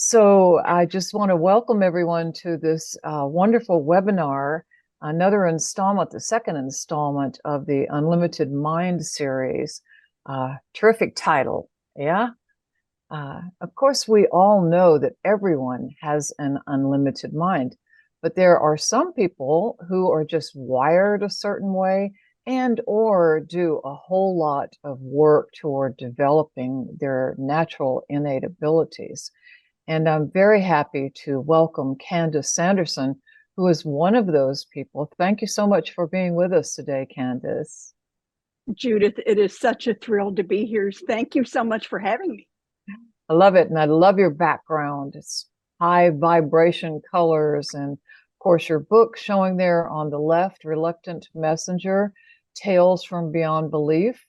So I just want to welcome everyone to this wonderful webinar, another installment, the second installment of the Unlimited Mind series. Terrific title, yeah? Of course, we all know that everyone has an unlimited mind, but there are some people who are just wired a certain way and or do a whole lot of work toward developing their natural innate abilities. And I'm very happy to welcome Candice Sanderson, who is one of those people. Thank you so much for being with us today, Candice. Judith, it is such a thrill to be here. Thank you so much for having me. I love it, and I love your background. It's high vibration colors, and of course, your book showing there on the left, Reluctant Messenger, Tales from Beyond Belief.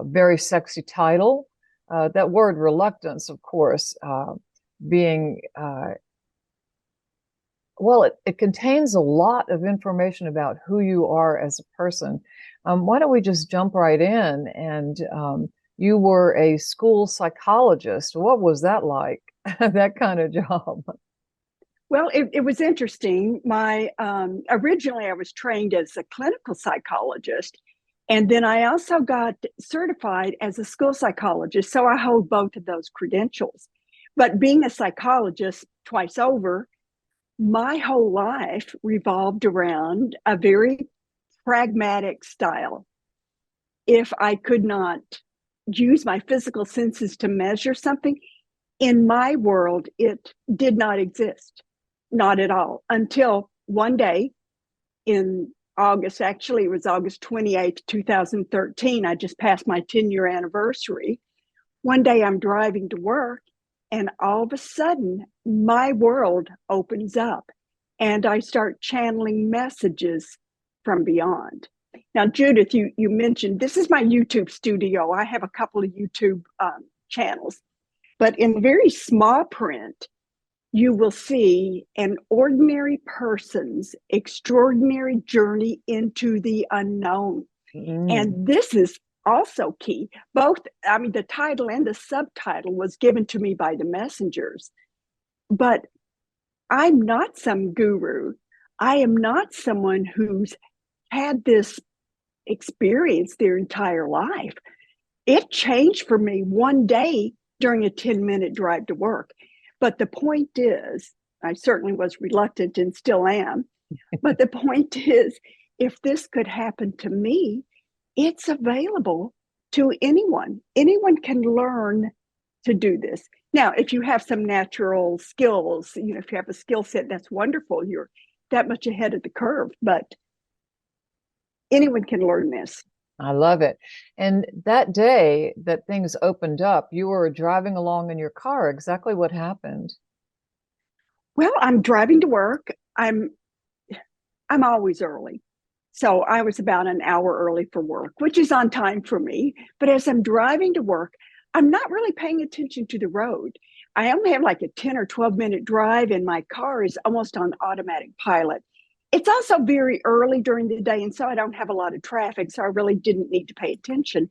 Very sexy title. That word reluctance, of course, being well, it contains a lot of information about who you are as a person. Why don't we just jump right in? And you were a school psychologist. What was that like? That kind of job? Well, it was interesting. Originally I was trained as a clinical psychologist, and then I also got certified as a school psychologist. So I hold both of those credentials. But being a psychologist twice over, my whole life revolved around a very pragmatic style. If I could not use my physical senses to measure something, in my world, it did not exist, not at all, until one day in August, actually, it was August 28th, 2013. I just passed my 10-year anniversary. One day I'm driving to work, and all of a sudden, my world opens up, and I start channeling messages from beyond. Now, Judith, you mentioned this is my YouTube studio. I have a couple of YouTube channels, but in very small print, you will see an ordinary person's extraordinary journey into the unknown. And this is also key. The title and the subtitle was given to me by the messengers, but I'm not some guru. I am not someone who's had this experience their entire life. It changed for me one day during a 10-minute drive to work. But the point is, I certainly was reluctant and still am. But the point is, if this could happen to me, it's available to anyone. Anyone can learn to do this. Now, if you have some natural skills, if you have a skill set, that's wonderful. You're that much ahead of the curve. But anyone can learn this. I love it. And that day that things opened up, you were driving along in your car. Exactly what happened? Well, I'm driving to work. I'm always early. So I was about an hour early for work, which is on time for me. But as I'm driving to work, I'm not really paying attention to the road. I only have like a 10 or 12-minute drive, and my car is almost on automatic pilot. It's also very early during the day, and so I don't have a lot of traffic, so I really didn't need to pay attention.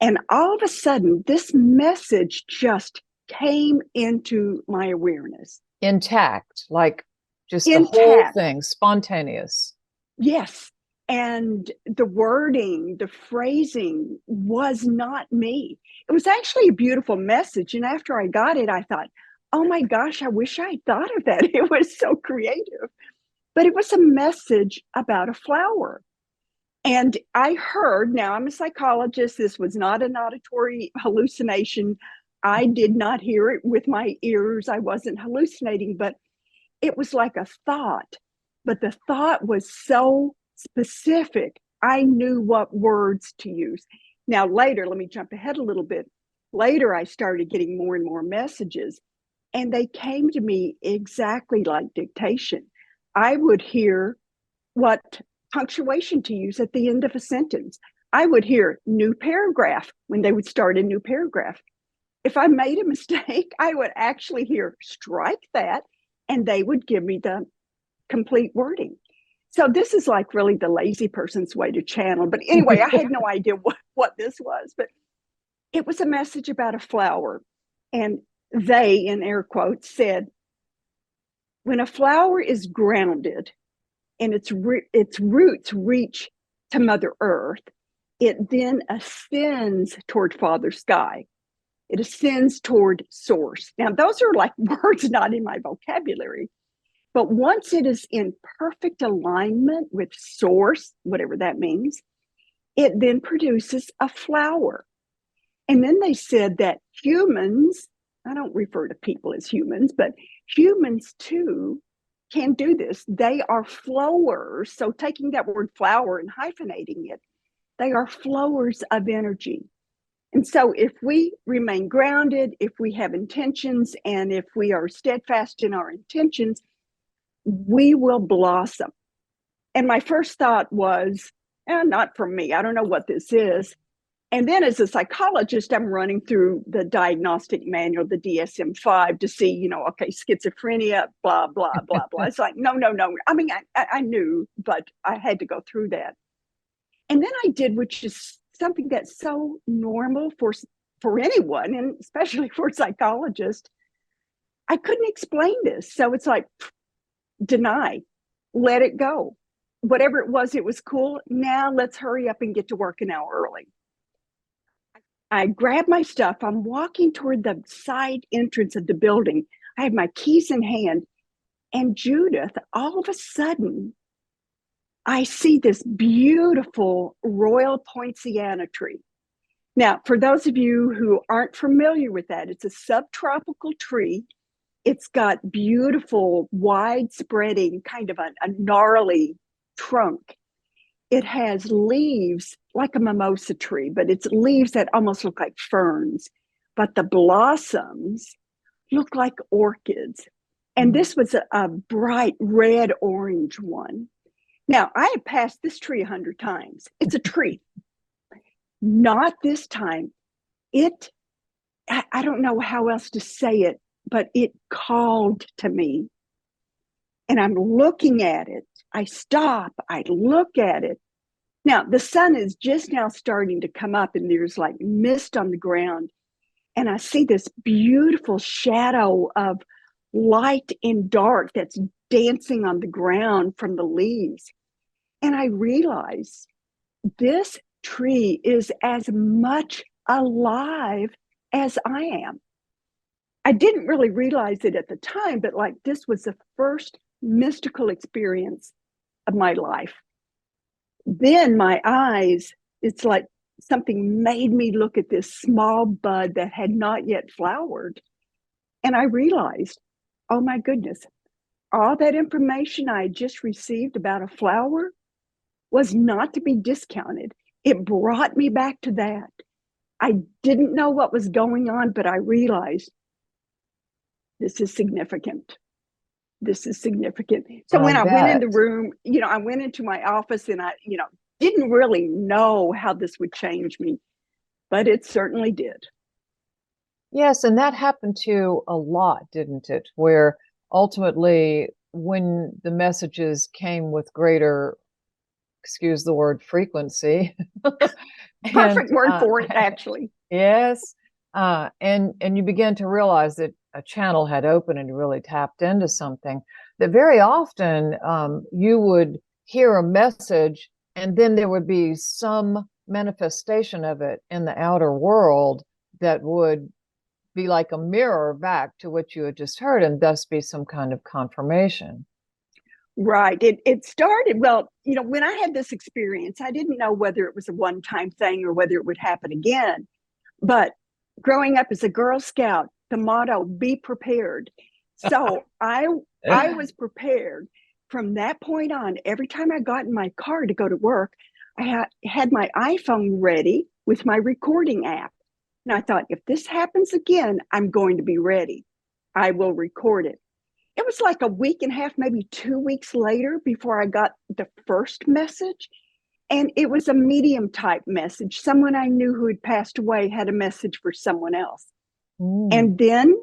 And all of a sudden, this message just came into my awareness. Intact, like just the whole Intact. thing, spontaneous. Yes. And the wording, the phrasing was not me. It was actually a beautiful message. And after I got it, I thought, oh my gosh, I wish I thought of that. It was so creative. But it was a message about a flower. And I heard, now I'm a psychologist, this was not an auditory hallucination. I did not hear it with my ears. I wasn't hallucinating, but it was like a thought. But the thought was so specific, I knew what words to use. Now, later, let me jump ahead a little bit. Later, I started getting more and more messages, and they came to me exactly like dictation. I would hear what punctuation to use at the end of a sentence. I would hear new paragraph when they would start a new paragraph. If I made a mistake, I would actually hear strike that, and they would give me the complete wording. So this is like really the lazy person's way to channel. But anyway, I had no idea what this was, but it was a message about a flower. And they, in air quotes, said, when a flower is grounded and its roots reach to Mother Earth, it then ascends toward Father Sky. It ascends toward Source. Now, those are like words not in my vocabulary. But once it is in perfect alignment with Source, whatever that means, it then produces a flower. And then they said that humans, I don't refer to people as humans, but humans too can do this. They are flowers. So taking that word flower and hyphenating it, they are flowers of energy. And so if we remain grounded, if we have intentions, and if we are steadfast in our intentions, we will blossom. And my first thought was, not for me. I don't know what this is. And then as a psychologist, I'm running through the diagnostic manual, the DSM-5, to see, okay, schizophrenia, blah, blah, blah, blah. It's like, no. I mean, I knew, but I had to go through that. And then I did, which is something that's so normal for anyone, and especially for psychologists. I couldn't explain this. So it's like, deny, let it go. Whatever it was cool. Now let's hurry up and get to work an hour early. I grab my stuff. I'm walking toward the side entrance of the building. I have my keys in hand. And Judith, all of a sudden, I see this beautiful royal poinciana tree. Now, for those of you who aren't familiar with that, it's a subtropical tree. It's got beautiful, wide-spreading, kind of a gnarly trunk. It has leaves like a mimosa tree, but it's leaves that almost look like ferns. But the blossoms look like orchids. And this was a bright red-orange one. Now, I have passed this tree 100 times. It's a tree. Not this time. I don't know how else to say it, but it called to me. And I'm looking at it. I stop. I look at it. Now, the sun is just now starting to come up, and there's like mist on the ground. And I see this beautiful shadow of light and dark that's dancing on the ground from the leaves. And I realize this tree is as much alive as I am. I didn't really realize it at the time, but like this was the first mystical experience of my life. Then my eyes, it's like something made me look at this small bud that had not yet flowered. And I realized, oh my goodness, all that information I had just received about a flower was not to be discounted. It brought me back to that. I didn't know what was going on, but I realized this is significant. This is significant. So when I went in the room, I went into my office, and I, didn't really know how this would change me, but it certainly did. Yes, and that happened to a lot, didn't it? Where ultimately, when the messages came with greater, excuse the word, frequency. Perfect word for it, actually. Yes. And you began to realize that a channel had opened and really tapped into something, that very often you would hear a message, and then there would be some manifestation of it in the outer world that would be like a mirror back to what you had just heard, and thus be some kind of confirmation. Right. It started, well, when I had this experience, I didn't know whether it was a one-time thing or whether it would happen again. But growing up as a Girl Scout, the motto, be prepared. So I was prepared. From that point on, every time I got in my car to go to work, I had my iPhone ready with my recording app. And I thought, if this happens again, I'm going to be ready. I will record it. It was like a week and a half, maybe 2 weeks later before I got the first message. And it was a medium type message. Someone I knew who had passed away had a message for someone else. And then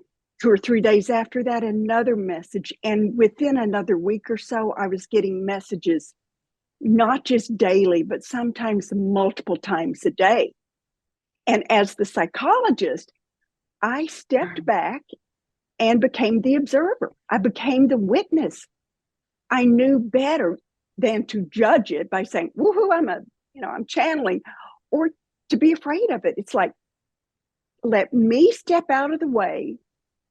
2 or 3 days after that, another message. And within another week or so, I was getting messages, not just daily, but sometimes multiple times a day. And as the psychologist, I stepped back and became the observer. I became the witness. I knew better than to judge it by saying, woohoo, I'm channeling, or to be afraid of it. It's like, let me step out of the way.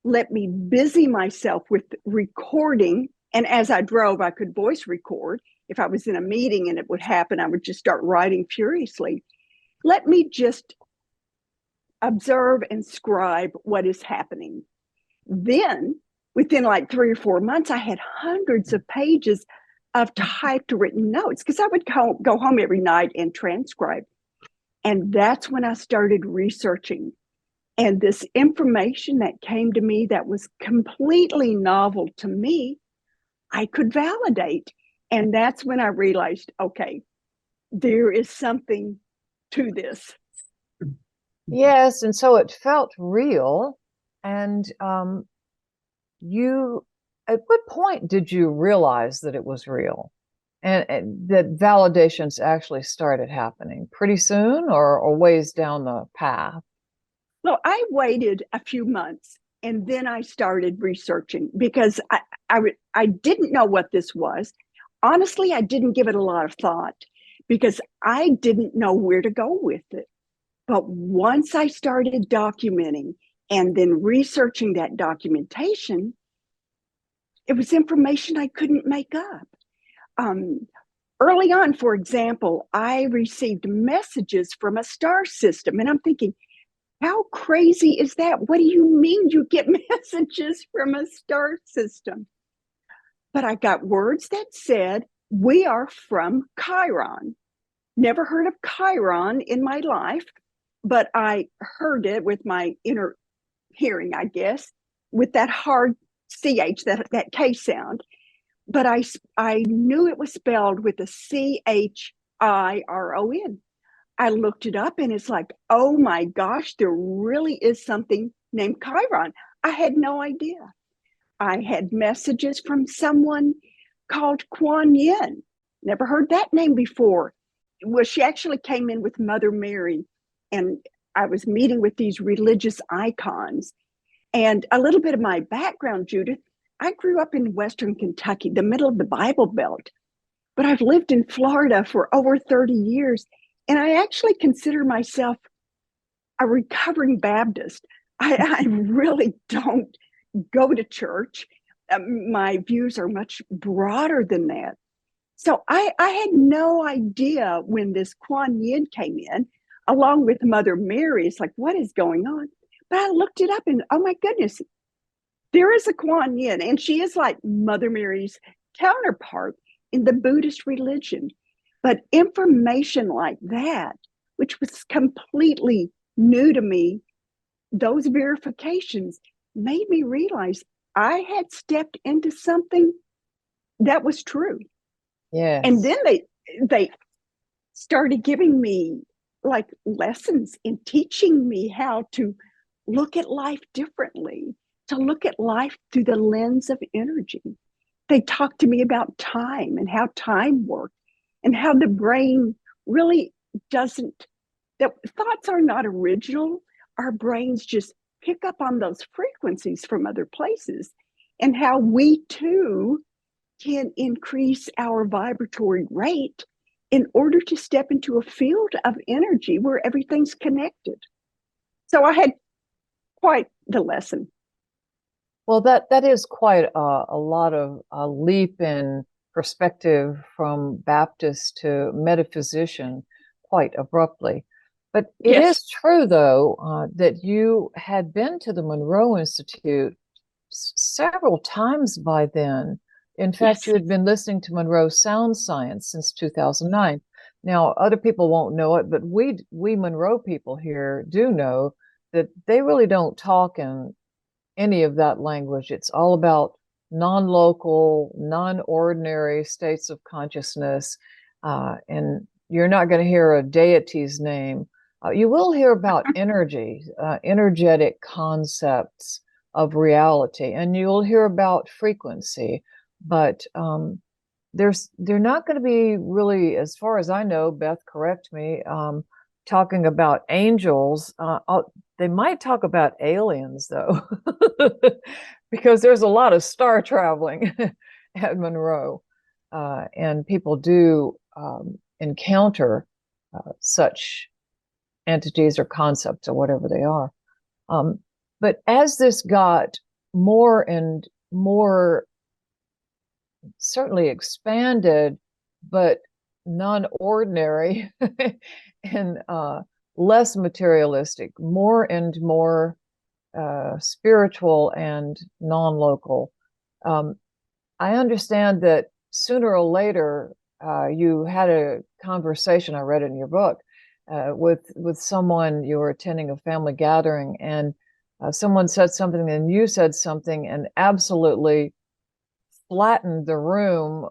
Let me busy myself with recording. And as I drove, I could voice record. If I was in a meeting and it would happen, I would just start writing furiously. Let me just observe and scribe what is happening. Then, within like 3 or 4 months, I had hundreds of pages of typed written notes because I would go home every night and transcribe. And that's when I started researching. And this information that came to me that was completely novel to me, I could validate. And that's when I realized, okay, there is something to this. Yes, and so it felt real. And you, at what point did you realize that it was real and that validations actually started happening? Pretty soon or ways down the path? Well, I waited a few months and then I started researching because I didn't know what this was. Honestly, I didn't give it a lot of thought because I didn't know where to go with it. But once I started documenting and then researching that documentation, it was information I couldn't make up. Early on, for example, I received messages from a star system, and I'm thinking, how crazy is that? What do you mean you get messages from a star system? But I got words that said, we are from Chiron. Never heard of Chiron in my life, but I heard it with my inner hearing, I guess, with that hard CH, that K sound. But I knew it was spelled with a CHIRON. I looked it up and it's like, oh my gosh, there really is something named Chiron. I had no idea. I had messages from someone called Kuan Yin. Never heard that name before. Well, she actually came in with Mother Mary, and I was meeting with these religious icons. And a little bit of my background, Judith, I grew up in Western Kentucky, the middle of the Bible Belt, but I've lived in Florida for over 30 years. And I actually consider myself a recovering Baptist. I really don't go to church. My views are much broader than that. So I had no idea when this Kuan Yin came in, along with Mother Mary. It's like, what is going on? But I looked it up and, oh my goodness, there is a Kuan Yin, and she is like Mother Mary's counterpart in the Buddhist religion. But information like that, which was completely new to me, those verifications made me realize I had stepped into something that was true. Yes. And then they started giving me like lessons in teaching me how to look at life differently, to look at life through the lens of energy. They talked to me about time and how time worked and how the brain really doesn't, that thoughts are not original. Our brains just pick up on those frequencies from other places, and how we too can increase our vibratory rate in order to step into a field of energy where everything's connected. So I had quite the lesson. Well, that is quite a lot of a leap in perspective from Baptist to metaphysician quite abruptly. But it Yes. is true, though, that you had been to the Monroe Institute several times by then. In fact, Yes. you had been listening to Monroe Sound Science since 2009. Now, other people won't know it, but we Monroe people here do know that they really don't talk in any of that language. It's all about non-local, non-ordinary states of consciousness, and you're not going to hear a deity's name. You will hear about energy, energetic concepts of reality, and you'll hear about frequency, but they're not going to be really, as far as I know, Beth, correct me, talking about angels. They might talk about aliens, though. because there's a lot of star traveling at Monroe, and people do encounter such entities or concepts or whatever they are. But as this got more and more certainly expanded, but non-ordinary and less materialistic, more and more spiritual and non-local. I understand that sooner or later you had a conversation, I read it in your book, with someone. You were attending a family gathering, and someone said something, and you said something, and absolutely flattened the room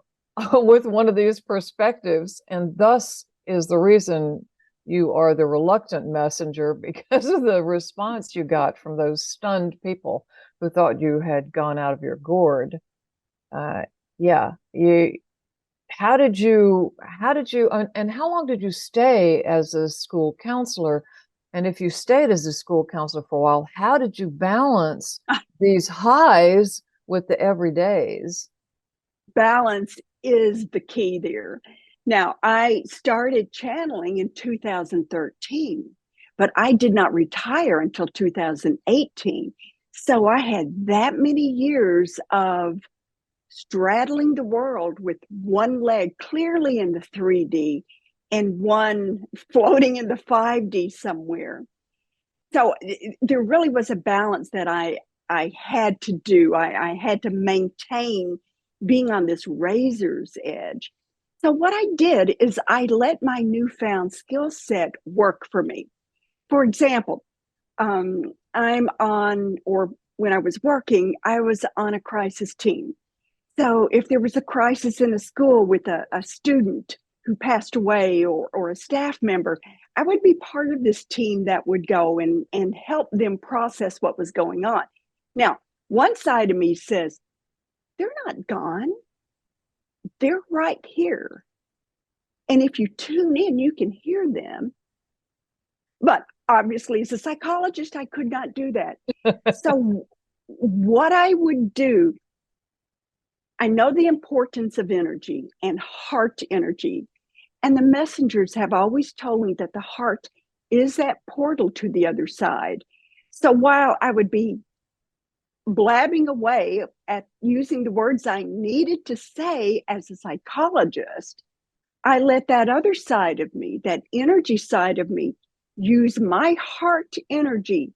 with one of these perspectives, and thus is the reason you are the reluctant messenger, because of the response you got from those stunned people who thought you had gone out of your gourd. Yeah, how did you, and how long did you stay as a school counselor? And if you stayed as a school counselor for a while, how did you balance these highs with the everydays? Balance is the key there. Now, I started channeling in 2013, but I did not retire until 2018. So I had that many years of straddling the world with one leg clearly in the 3D and one floating in the 5D somewhere. So there really was a balance that I had to do. I had to maintain being on this razor's edge. So what I did is I let my newfound skill set work for me. For example, I'm on, or when I was working, I was on a crisis team. So if there was a crisis in a school with a student who passed away, or a staff member, I would be part of this team that would go and help them process what was going on. Now, one side of me says, they're not gone. They're right here. And if you tune in, you can hear them. But obviously, as a psychologist, I could not do that. So what I would do, I know the importance of energy and heart energy. And the messengers have always told me that the heart is that portal to the other side. So while I would be blabbing away at using the words I needed to say as a psychologist, I let that other side of me, that energy side of me, use my heart energy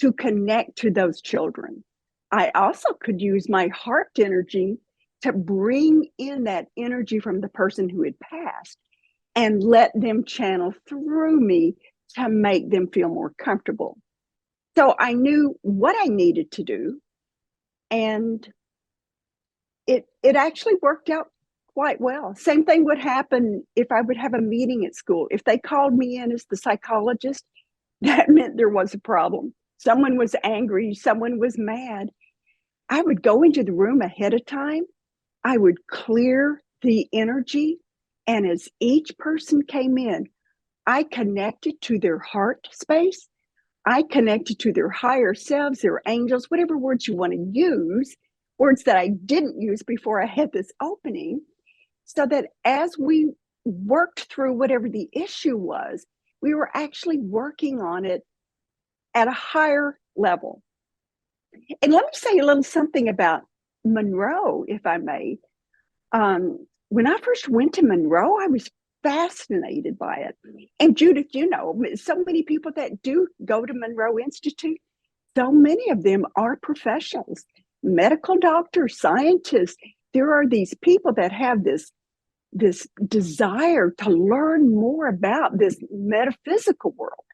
to connect to those children. I also could use my heart energy to bring in that energy from the person who had passed and let them channel through me to make them feel more comfortable. So I knew what I needed to do, and it actually worked out quite well. Same thing would happen if I would have a meeting at school. If they called me in as the psychologist, that meant there was a problem. Someone was angry, someone was mad. I would go into the room ahead of time. I would clear the energy. And as each person came in, I connected to their heart space. I connected to their higher selves, their angels, whatever words you want to use, words that I didn't use before I had this opening, so that as we worked through whatever the issue was, we were actually working on it at a higher level. And let me say a little something about Monroe, if I may. When I first went to Monroe, I was fascinated by it. And Judith, you know, so many people that do go to Monroe Institute, so many of them are professionals, medical doctors, scientists. There are these people that have this desire to learn more about this metaphysical world.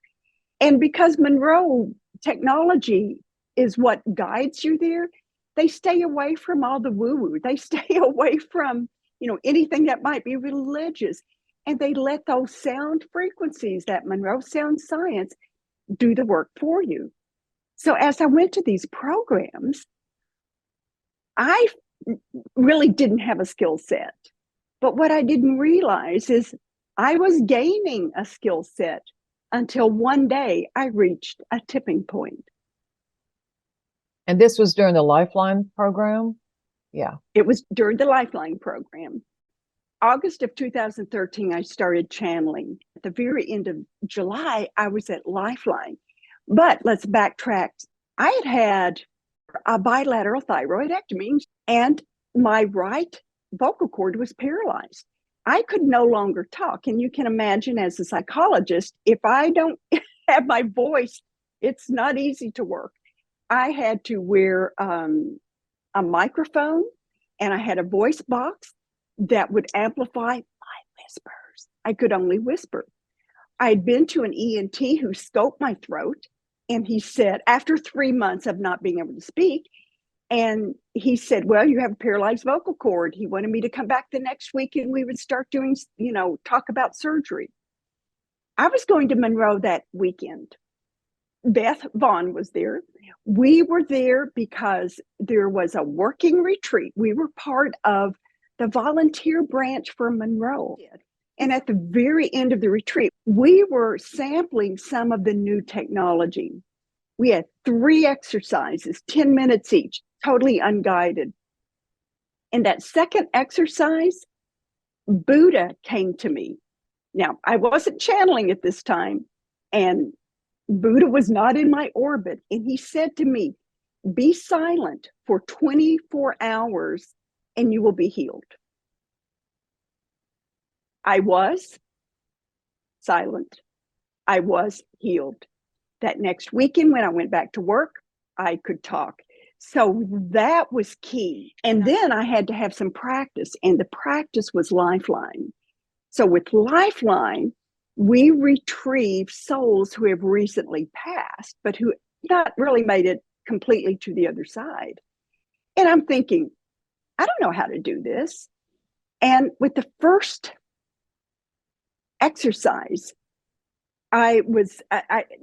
And because Monroe technology is what guides you there, they stay away from all the woo-woo. They stay away from, anything that might be religious. And they let those sound frequencies, that Monroe Sound Science, do the work for you. So as I went to these programs, I really didn't have a skill set. But what I didn't realize is I was gaining a skill set until one day I reached a tipping point. And this was during the Lifeline program? Yeah. It was during the Lifeline program. August of 2013, I started channeling. At the very end of July, I was at Lifeline. But let's backtrack. I had had a bilateral thyroidectomy, and my right vocal cord was paralyzed. I could no longer talk. And you can imagine, as a psychologist, if I don't have my voice, it's not easy to work. I had to wear a microphone, and I had a voice box that would amplify my whispers. I could only whisper. I'd been to an ENT who scoped my throat, and he said, after 3 months of not being able to speak, and he said, well, you have a paralyzed vocal cord. He wanted me to come back the next week and we would start doing, talk about surgery. I was going to Monroe that weekend. Beth Vaughn was there. We were there because there was a working retreat. We were part of the volunteer branch for Monroe. And at the very end of the retreat, we were sampling some of the new technology. We had 3 exercises, 10 minutes each, totally unguided. And that second exercise, Buddha came to me. Now, I wasn't channeling at this time, and Buddha was not in my orbit. And he said to me, be silent for 24 hours and you will be healed. I was silent. I was healed. That next weekend, when I went back to work, I could talk. So that was key. And then I had to have some practice, and the practice was Lifeline. So with Lifeline, we retrieve souls who have recently passed, but who not really made it completely to the other side. And I'm thinking, I don't know how to do this. And with the first exercise,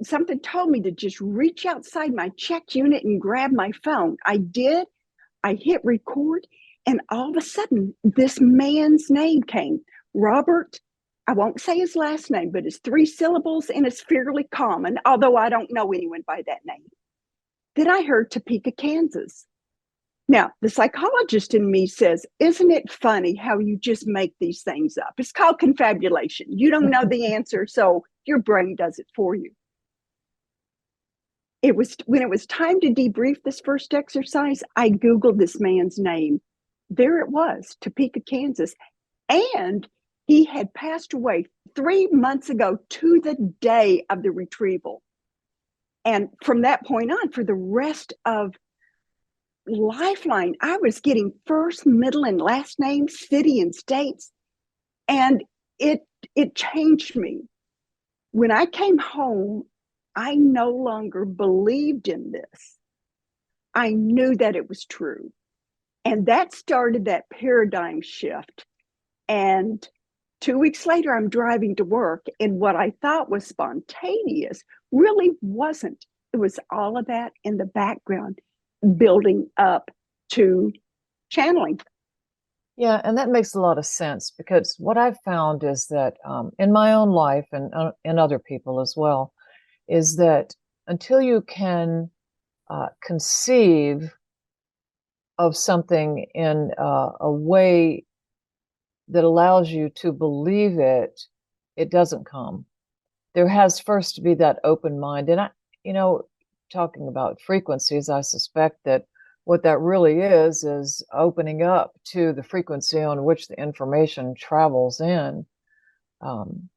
something told me to just reach outside my check unit and grab my phone. I did. I hit record, and all of a sudden, this man's name came. Robert, I won't say his last name, but it's 3 syllables and it's fairly common, although I don't know anyone by that name. Then I heard Topeka, Kansas. Now, the psychologist in me says, isn't it funny how you just make these things up? It's called confabulation. You don't know the answer, so your brain does it for you. When it was time to debrief this first exercise, I Googled this man's name. There it was, Topeka, Kansas. And he had passed away 3 months ago to the day of the retrieval. And from that point on, for the rest of Lifeline, I was getting first, middle, and last names, city and states, and it changed me. When I came home, I no longer believed in this. I knew that it was true. And that started that paradigm shift. And 2 weeks later, I'm driving to work, and what I thought was spontaneous really wasn't. It was all of that in the background, building up to channeling. Yeah, and that makes a lot of sense, because what I've found is that in my own life and in other people as well, is that until you can conceive of something in a way that allows you to believe it, it doesn't come. There has first to be that open mind. And talking about frequencies, I suspect that what that really is opening up to the frequency on which the information travels in. And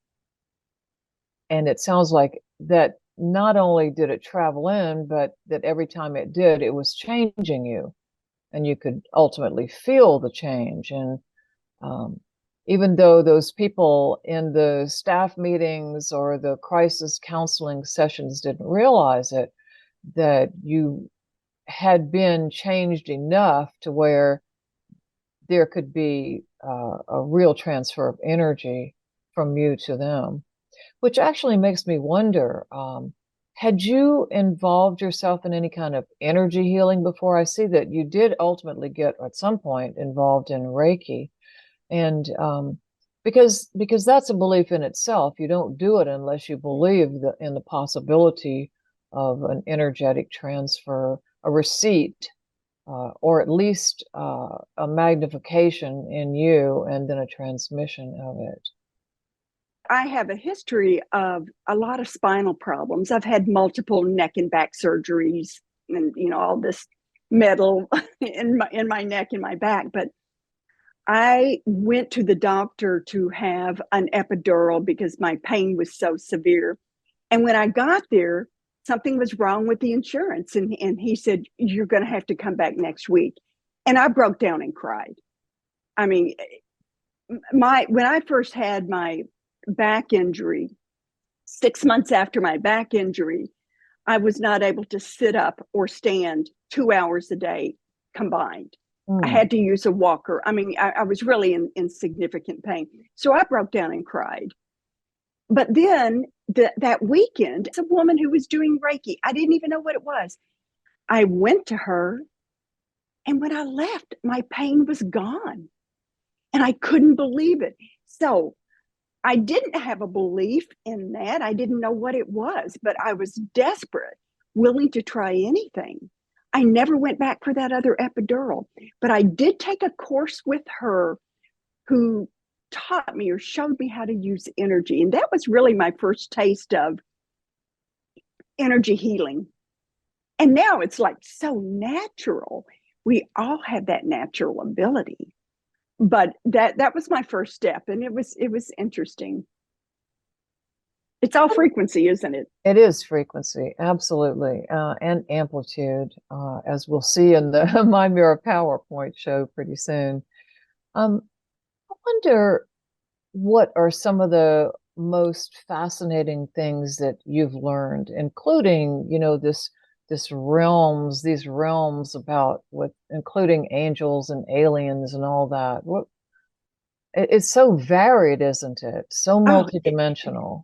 it sounds like that not only did it travel in, but that every time it did, it was changing you, and you could ultimately feel the change. And even though those people in the staff meetings or the crisis counseling sessions didn't realize it, that you had been changed enough to where there could be a real transfer of energy from you to them, which actually makes me wonder, had you involved yourself in any kind of energy healing before? I see that you did ultimately get at some point involved in Reiki, and because that's a belief in itself. You don't do it unless you believe in the possibility of an energetic transfer a receipt, or at least a magnification in you and then a transmission of it. I have a history of a lot of spinal problems. I've had multiple neck and back surgeries and, all this metal in my neck and my back. But I went to the doctor to have an epidural because my pain was so severe. And when I got there, something was wrong with the insurance. And he said, "You're going to have to come back next week." And I broke down and cried. I mean, when I first had my back injury, 6 months after my back injury, I was not able to sit up or stand 2 hours a day combined. I had to use a walker. I mean, I was really in significant pain. So I broke down and cried. But then that weekend, it's a woman who was doing Reiki. I didn't even know what it was. I went to her, and when I left, my pain was gone. And I couldn't believe it. So I didn't have a belief in that. I didn't know what it was, but I was desperate, willing to try anything. I never went back for that other epidural, but I did take a course with her who taught me or showed me how to use energy. And that was really my first taste of energy healing. And now it's like so natural. We all have that natural ability. But that was my first step, and it was interesting. It's all frequency, isn't it? It is frequency, absolutely, and amplitude, as we'll see in the My Mirror PowerPoint show pretty soon. I wonder, what are some of the most fascinating things that you've learned, including, these realms about including angels and aliens and all that. It's so varied, isn't it? So multidimensional.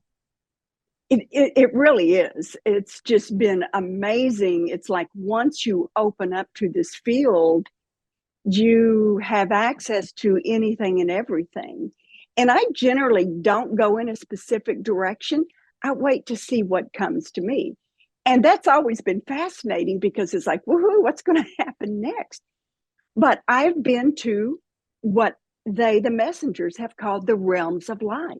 It really is. It's just been amazing. It's like once you open up to this field, you have access to anything and everything. And I generally don't go in a specific direction. I wait to see what comes to me. And that's always been fascinating because it's like, woohoo, what's going to happen next? But I've been to what the messengers, have called the realms of light.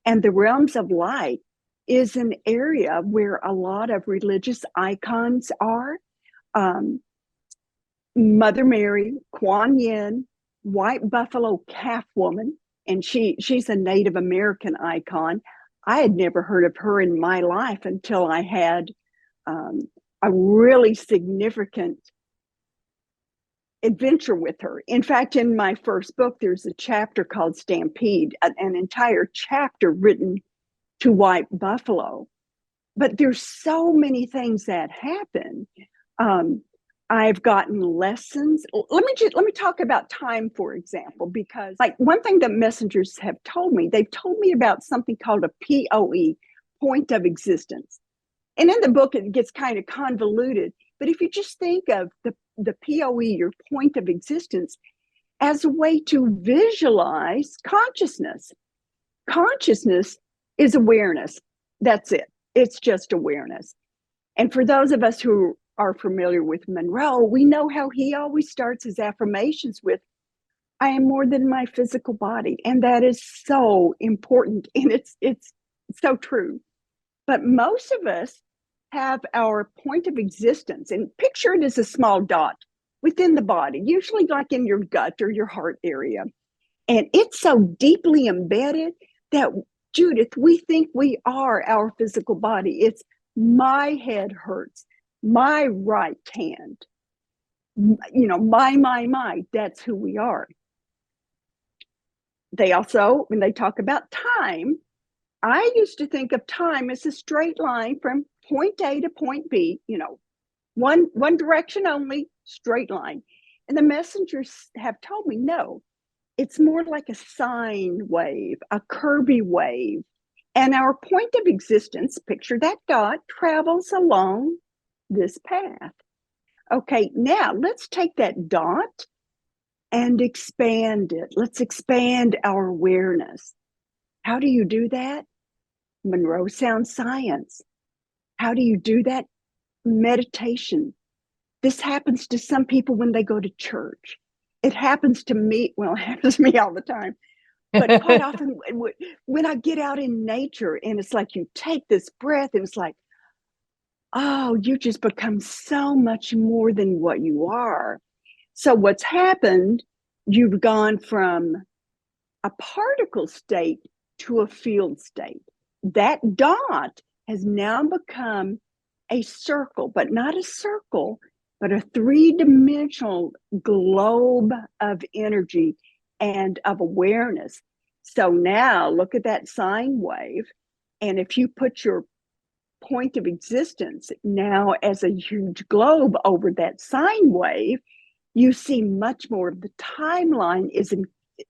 And the realms of light is an area where a lot of religious icons are. Mother Mary, Kuan Yin, White Buffalo Calf Woman, and she's a Native American icon. I had never heard of her in my life until I had a really significant adventure with her. In fact, in my first book, there's a chapter called Stampede, an entire chapter written to White Buffalo. But there's so many things that happen. I've gotten lessons. Let me talk about time, for example, because like one thing that messengers have told me, they've told me about something called a POE, point of existence. And in the book, it gets kind of convoluted. But if you just think of the POE, your point of existence, as a way to visualize consciousness. Consciousness is awareness. That's it. It's just awareness. And for those of us who are familiar with Monroe, we know how he always starts his affirmations with, "I am more than my physical body." And that is so important. And it's so true. But most of us have our point of existence, and picture it as a small dot within the body, usually like in your gut or your heart area. And it's so deeply embedded that, Judith, we think we are our physical body. It's my head hurts, my right hand, my, that's who we are. They also, when they talk about time, I used to think of time as a straight line from point A to point B, one direction only, straight line. And the messengers have told me, no, it's more like a sine wave, a curvy wave. And our point of existence, picture that dot, travels along this path. Okay, now let's take that dot and expand it. Let's expand our awareness. How do you do that? Monroe Sound Science. How do you do that? Meditation. This happens to some people when they go to church. It happens to me. Well, it happens to me all the time. But quite often when I get out in nature and it's like you take this breath and it's like, oh, you just become so much more than what you are. So what's happened, you've gone from a particle state to a field state. That dot has now become a circle, but not a circle, but a three-dimensional globe of energy and of awareness. So now look at that sine wave. And if you put your point of existence now as a huge globe over that sine wave, you see much more of the timeline is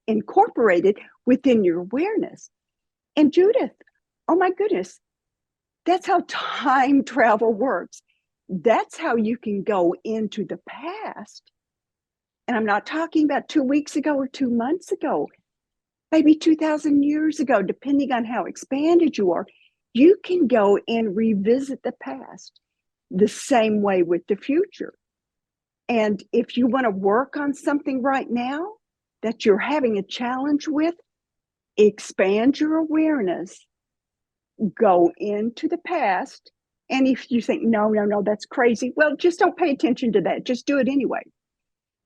incorporated within your awareness. And Judith, oh my goodness, that's how time travel works. That's how you can go into the past. And I'm not talking about 2 weeks ago or 2 months ago, maybe 2,000 years ago, depending on how expanded you are. You can go and revisit the past the same way with the future. And if you want to work on something right now that you're having a challenge with, expand your awareness, go into the past. And if you think, no, that's crazy, well, just don't pay attention to that. Just do it anyway.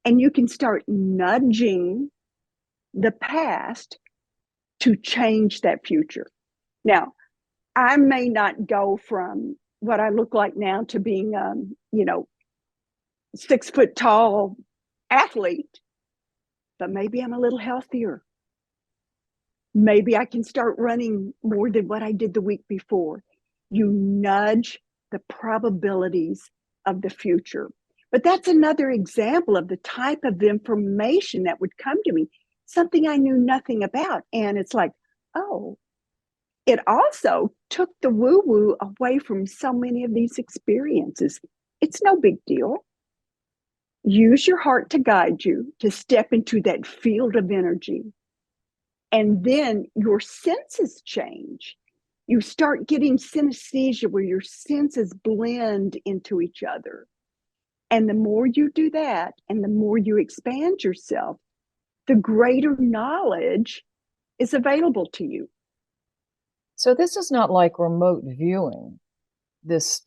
And you can start nudging the past to change that future. Now, I may not go from what I look like now to being, 6 foot tall athlete, but maybe I'm a little healthier. Maybe I can start running more than what I did the week before. You nudge the probabilities of the future. But that's another example of the type of information that would come to me, something I knew nothing about. And it's like, oh, it also took the woo-woo away from so many of these experiences. It's no big deal. Use your heart to guide you to step into that field of energy. And then your senses change. You start getting synesthesia where your senses blend into each other. And the more you do that, and the more you expand yourself, the greater knowledge is available to you. So this is not like remote viewing, this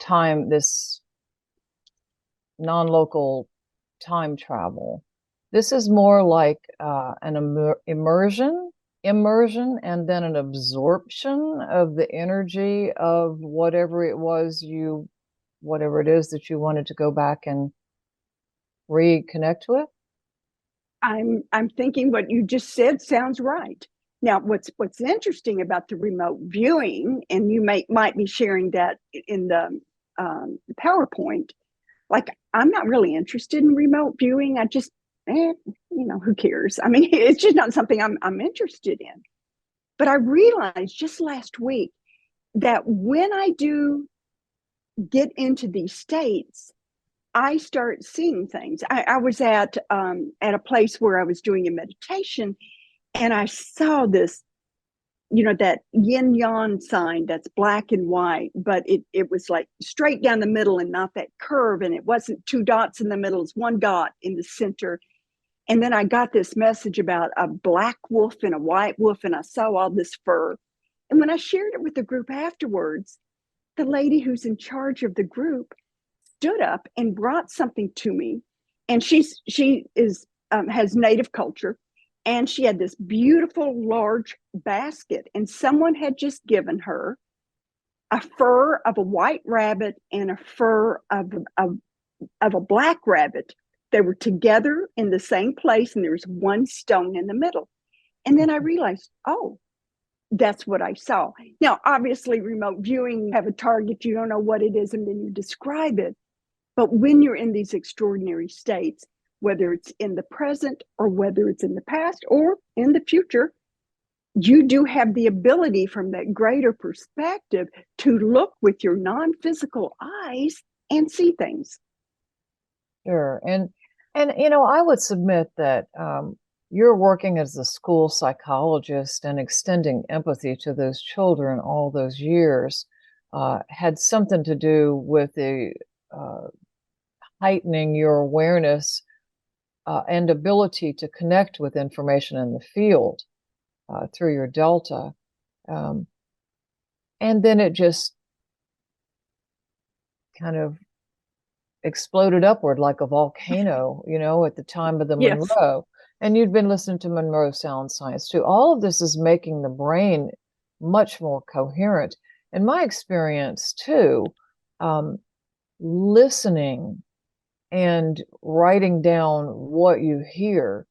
non-local time travel. This is more like an immersion, and then an absorption of the energy of whatever it is that you wanted to go back and reconnect with. I'm thinking what you just said sounds right. Now, what's interesting about the remote viewing, and you might be sharing that in the PowerPoint. Like, I'm not really interested in remote viewing. I just, who cares? I mean, it's just not something I'm interested in. But I realized just last week that when I do get into these states, I start seeing things. I was at a place where I was doing a meditation, and I saw this, that yin yang sign that's black and white, but it was like straight down the middle and not that curve. And it wasn't 2 dots in the middle, it's 1 dot in the center. And then I got this message about a black wolf and a white wolf, and I saw all this fur. And when I shared it with the group afterwards, the lady who's in charge of the group stood up and brought something to me. And she has native culture. And she had this beautiful large basket, and someone had just given her a fur of a white rabbit and a fur of a black rabbit. They were together in the same place, and there was 1 stone in the middle. And then I realized, oh, that's what I saw. Now, obviously, remote viewing, you have a target, you don't know what it is, and then you describe it. But when you're in these extraordinary states, whether it's in the present or whether it's in the past or in the future, you do have the ability from that greater perspective to look with your non-physical eyes and see things. Sure. And I would submit that you're working as a school psychologist and extending empathy to those children all those years had something to do with the heightening your awareness and ability to connect with information in the field through your delta. And then it just kind of exploded upward like a volcano, at the time of the Yes. Monroe. And you'd been listening to Monroe Sound Science too. All of this is making the brain much more coherent. In my experience too, listening and writing down what you hear,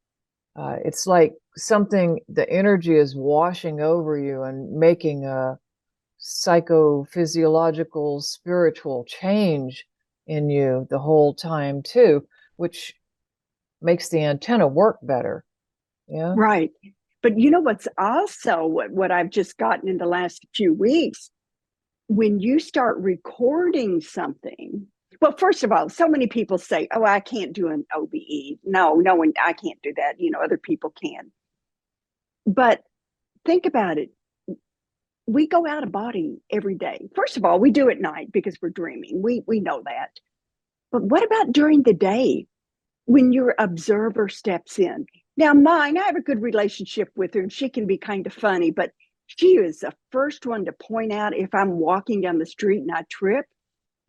it's like the energy is washing over you and making a psychophysiological, spiritual change in you the whole time too, which makes the antenna work better. Yeah. Right. But what's also what I've just gotten in the last few weeks, when you start recording something, well, first of all, so many people say, oh, I can't do an OBE. No one, I can't do that. Other people can. But think about it. We go out of body every day. First of all, we do at night because we're dreaming. We know that. But what about during the day when your observer steps in? Now, I have a good relationship with her, and she can be kind of funny, but she is the first one to point out if I'm walking down the street and I trip.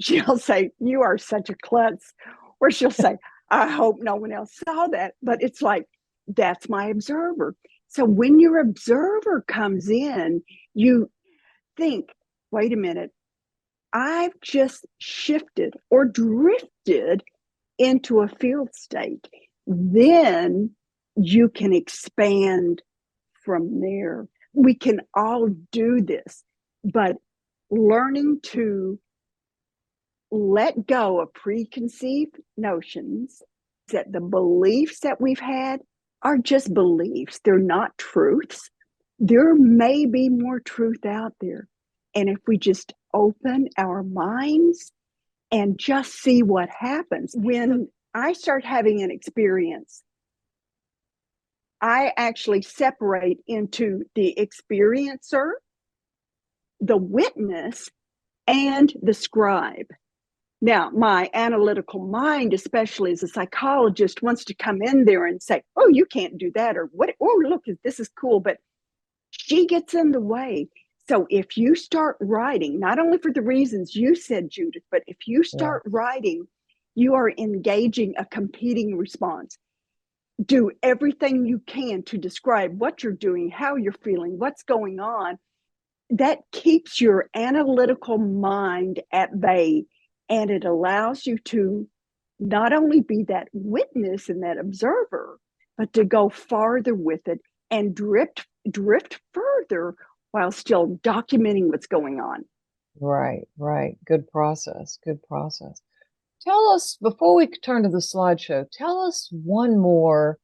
She'll say, you are such a klutz. Or she'll say, I hope no one else saw that. But it's like, that's my observer. So when your observer comes in, you think, wait a minute, I've just shifted or drifted into a field state. Then you can expand from there. We can all do this, but learning to let go of preconceived notions, that the beliefs that we've had are just beliefs. They're not truths. There may be more truth out there. And if we just open our minds and just see what happens. When I start having an experience, I actually separate into the experiencer, the witness, and the scribe. Now, my analytical mind, especially as a psychologist, wants to come in there and say, oh, you can't do that, or what? Oh, look, this is cool. But she gets in the way. So if you start writing, not only for the reasons you said, Judith, but if you start writing, you are engaging a competing response. Do everything you can to describe what you're doing, how you're feeling, what's going on. That keeps your analytical mind at bay, and it allows you to not only be that witness and that observer, but to go farther with it and drift further while still documenting what's going on. Right. Good process. Tell us, before we turn to the slideshow, tell us one more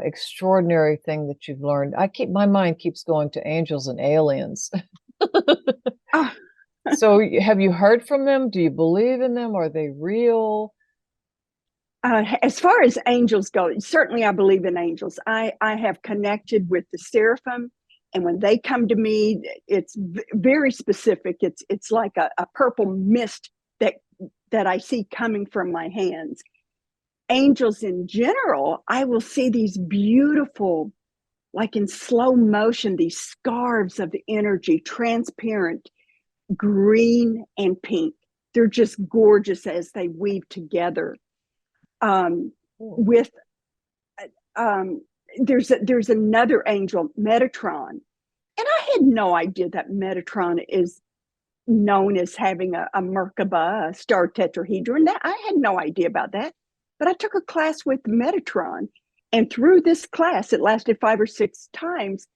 extraordinary thing that you've learned. My mind keeps going to angels and aliens. Oh. So have you heard from them? Do you believe in them? Are they real? As far as angels go, certainly I believe in angels. I have connected with the seraphim, and when they come to me, it's very specific. It's like a purple mist that I see coming from my hands. Angels in general, I will see these beautiful, like in slow motion, these scarves of energy, transparent, green and pink. They're just gorgeous as they weave together. There's another angel, Metatron, and I had no idea that Metatron is known as having a Merkaba, a star tetrahedron. That I had no idea about that, but I took a class with Metatron, and through this class, it lasted 5 or 6 times.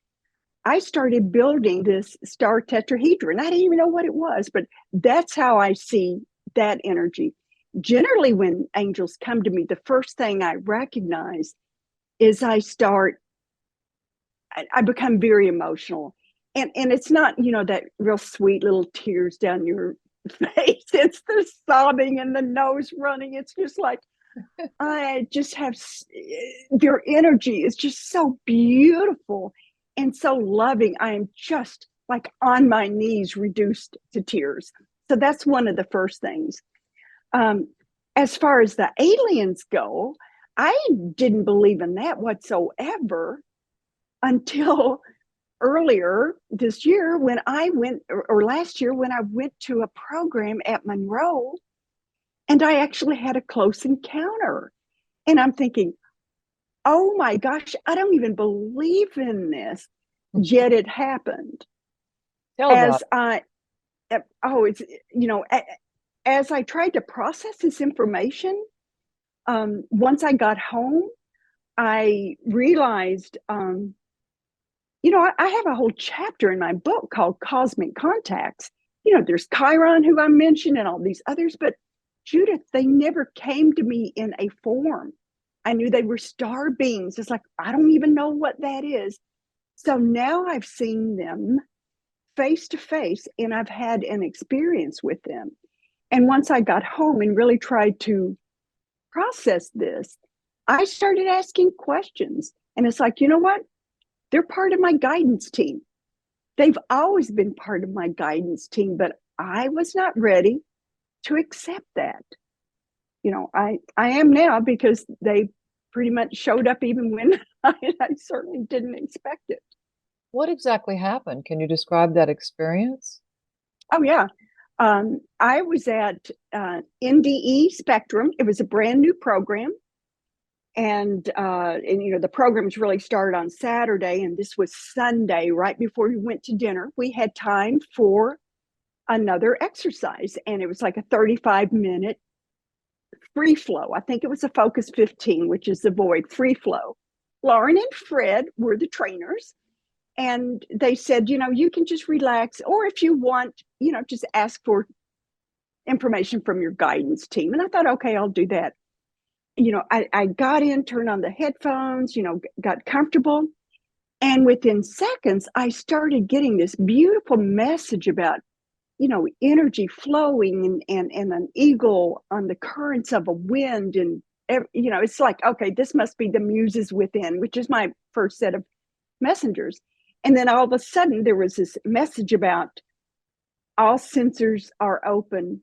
I started building this star tetrahedron. I didn't even know what it was, but that's how I see that energy. Generally, when angels come to me, the first thing I recognize is I become very emotional. And it's not, that real sweet little tears down your face. It's the sobbing and the nose running. It's just like, I just have, their energy is just so beautiful and so loving. I am just like on my knees, reduced to tears. So that's one of the first things. as far as the aliens go, I didn't believe in that whatsoever until earlier this year when I went, or last year when I went to a program at Monroe and I actually had a close encounter. And I'm thinking, oh my gosh, I don't even believe in this. Yet it happened. Tell about As I, oh, it's, as I tried to process this information, once I got home, I realized, I have a whole chapter in my book called Cosmic Contacts. There's Chiron, who I mentioned, and all these others, but Judith, they never came to me in a form. I knew they were star beings. It's like, I don't even know what that is. So now I've seen them face to face and I've had an experience with them. And once I got home and really tried to process this, I started asking questions. And it's like, you know what? They're part of my guidance team. They've always been part of my guidance team, but I was not ready to accept that. I am now because they pretty much showed up even when I certainly didn't expect it. what exactly happened. Can you describe that experience? Oh, yeah. I was at NDE Spectrum. It was a brand new program. And the programs really started on Saturday, and this was Sunday, right before we went to dinner. We had time for another exercise, and it was like a 35-minute free flow. I think it was a Focus 15, which is the void free flow. Lauren and Fred were the trainers, and they said, you can just relax, or if you want, just ask for information from your guidance team. And I thought, okay, I'll do that. I got in, turned on the headphones, got comfortable. And within seconds, I started getting this beautiful message about, energy flowing and an eagle on the currents of a wind. And, it's like, okay, this must be the muses within, which is my first set of messengers. And then all of a sudden, there was this message about all sensors are open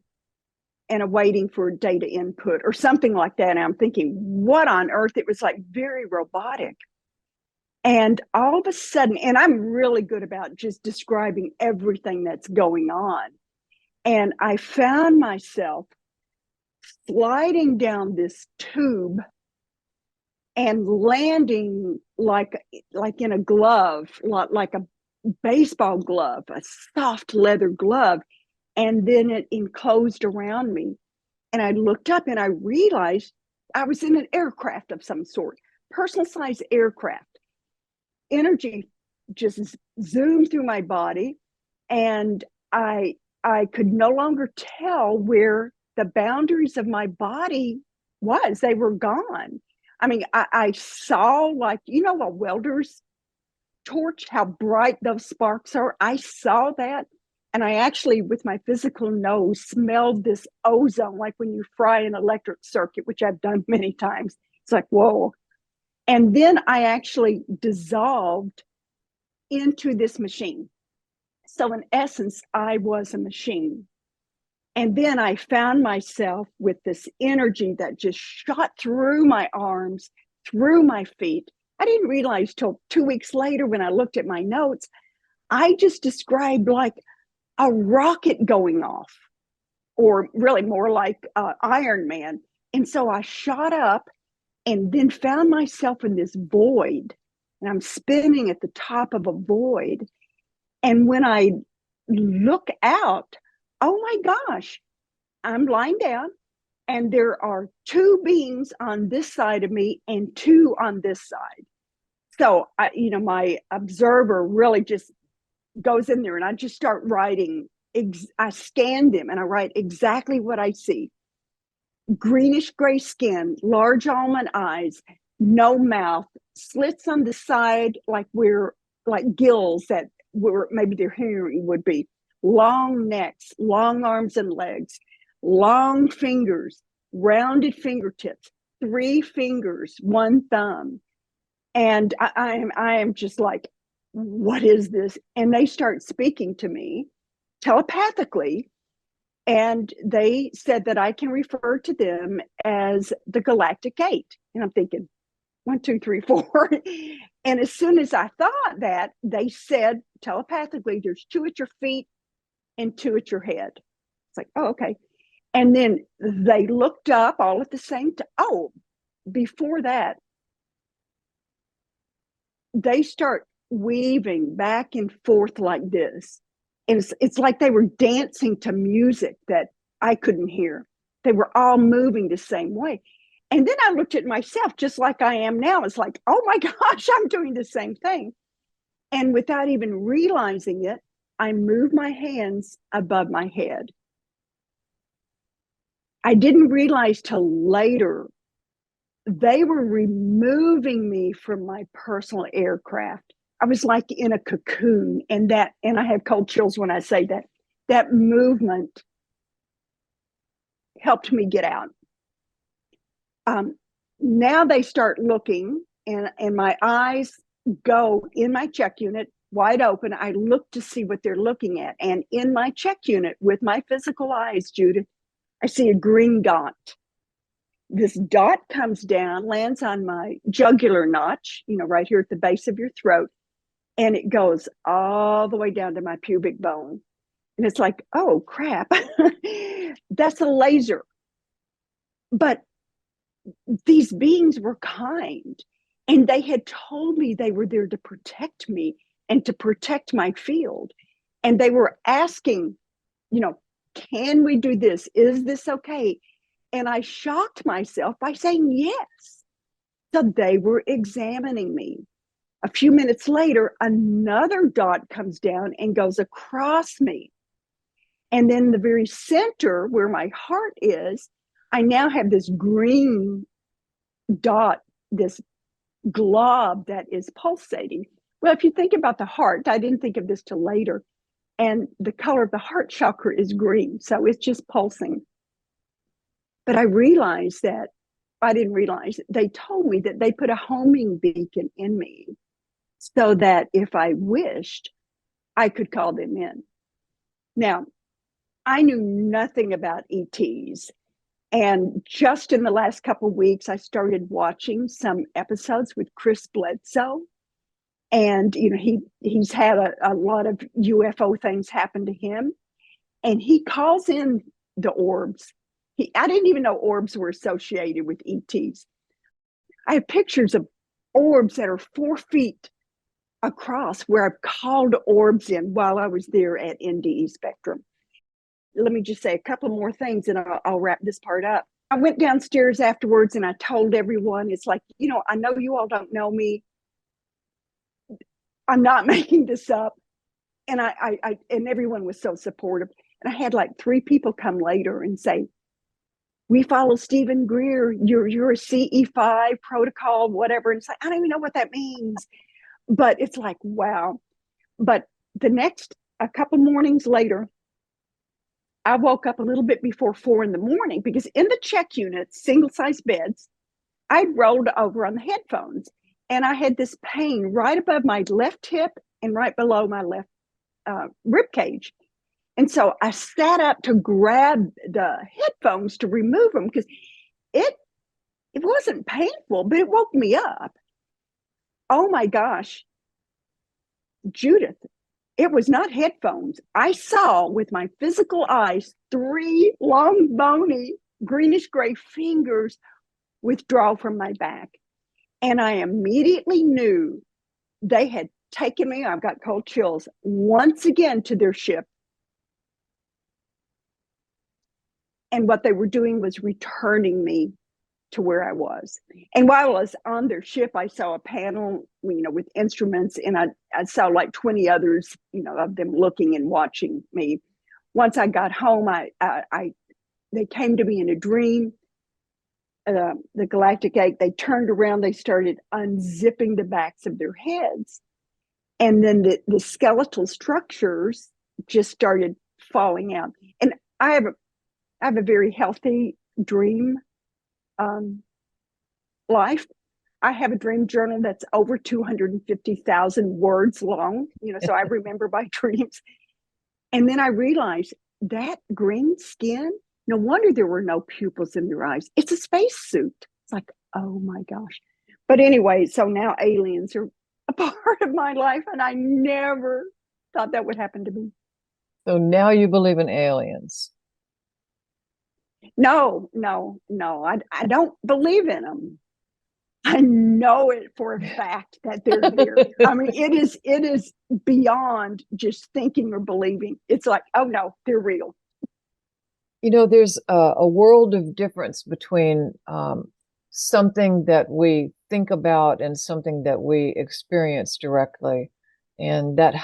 and awaiting for data input or something like that. And I'm thinking, what on earth? It was like very robotic. And all of a sudden, and I'm really good about just describing everything that's going on. And I found myself sliding down this tube and landing like in a glove, like a baseball glove, a soft leather glove. And then it enclosed around me. And I looked up and I realized I was in an aircraft of some sort, personal size aircraft. Energy just zoomed through my body, and I could no longer tell where the boundaries of my body was. They were gone. I mean, I saw, like, a welder's torch, how bright those sparks are. I saw that. And I actually, with my physical nose, smelled this ozone, like when you fry an electric circuit, which I've done many times. It's like, whoa. And then I actually dissolved into this machine. So in essence, I was a machine. And then I found myself with this energy that just shot through my arms, through my feet. I didn't realize till 2 weeks later when I looked at my notes, I just described like a rocket going off, or really more like Iron Man. And so I shot up and then found myself in this void, and I'm spinning at the top of a void. And when I look out, oh my gosh, I'm lying down, and there are two beings on this side of me and two on this side. So my observer really just goes in there, and I just start writing. I scan them and I write exactly what I see. Greenish gray skin, large almond eyes, no mouth, slits on the side like gills that were maybe their hearing would be, long necks, long arms and legs, long fingers, rounded fingertips, 3 fingers, 1 thumb. And I am just like, what is this? And they start speaking to me telepathically. And they said that I can refer to them as the Galactic Eight. And I'm thinking, 1, 2, 3, 4. And as soon as I thought that, they said telepathically, there's 2 at your feet and 2 at your head. It's like, oh, okay. And then they looked up all at the same time. Oh, before that, they start weaving back and forth like this. And it's like they were dancing to music that I couldn't hear. They were all moving the same way. And then I looked at myself just like I am now. It's like, oh my gosh, I'm doing the same thing. And without even realizing it, I moved my hands above my head. I didn't realize till later they were removing me from my personal aircraft. I was like in a cocoon, and I have cold chills when I say that. That movement helped me get out. Now they start looking, and my eyes go in my check unit wide open. I look to see what they're looking at. And in my check unit with my physical eyes, Judith, I see a green dot. This dot comes down, lands on my jugular notch, right here at the base of your throat. And it goes all the way down to my pubic bone. And it's like, oh, crap. That's a laser. But these beings were kind. And they had told me they were there to protect me and to protect my field. And they were asking, can we do this? Is this okay? And I shocked myself by saying yes. So they were examining me. A few minutes later, another dot comes down and goes across me. And then the very center where my heart is, I now have this green dot, this glob that is pulsating. Well, if you think about the heart, I didn't think of this till later. And the color of the heart chakra is green. So it's just pulsing. But I realized that, I didn't realize, they told me that they put a homing beacon in me so that if I wished, I could call them in. Now, I knew nothing about ETs. And just in the last couple of weeks, I started watching some episodes with Chris Bledsoe. And, he's had a lot of UFO things happen to him. And he calls in the orbs. I didn't even know orbs were associated with ETs. I have pictures of orbs that are 4 feet across where I've called orbs in while I was there at NDE Spectrum. Let me just say a couple more things and I'll wrap this part up. I went downstairs afterwards and I told everyone, it's like, I know you all don't know me. I'm not making this up. And and everyone was so supportive. And I had like 3 people come later and say, we follow Stephen Greer. You're a CE5 protocol, whatever. And it's like, I don't even know what that means. But it's like, wow. But a couple mornings later, I woke up a little bit before 4 a.m. because in the check unit, single-size beds, I'd rolled over on the headphones. And I had this pain right above my left hip and right below my left rib cage. And so I sat up to grab the headphones to remove them because it wasn't painful, but it woke me up. Oh my gosh, Judith, it was not headphones. I saw with my physical eyes 3 long, bony, greenish gray fingers withdraw from my back. And I immediately knew they had taken me, I've got cold chills, once again to their ship. And what they were doing was returning me to where I was. And while I was on their ship, I saw a panel, with instruments, and I saw like 20 others, of them looking and watching me. Once I got home, they came to me in a dream. The Galactic Eight, they turned around, they started unzipping the backs of their heads. And then the skeletal structures just started falling out. And I have a very healthy dream life. I have a dream journal that's over 250,000 words long, so I remember my dreams. And then I realized that green skin, no wonder there were no pupils in their eyes. It's a spacesuit. It's like, oh my gosh. But anyway, so now aliens are a part of my life, and I never thought that would happen to me. So now you believe in aliens. No, no, no. I don't believe in them. I know it for a fact that they're there. I mean, it is beyond just thinking or believing. It's like, oh no, they're real. You know, there's a world of difference between something that we think about and something that we experience directly. And that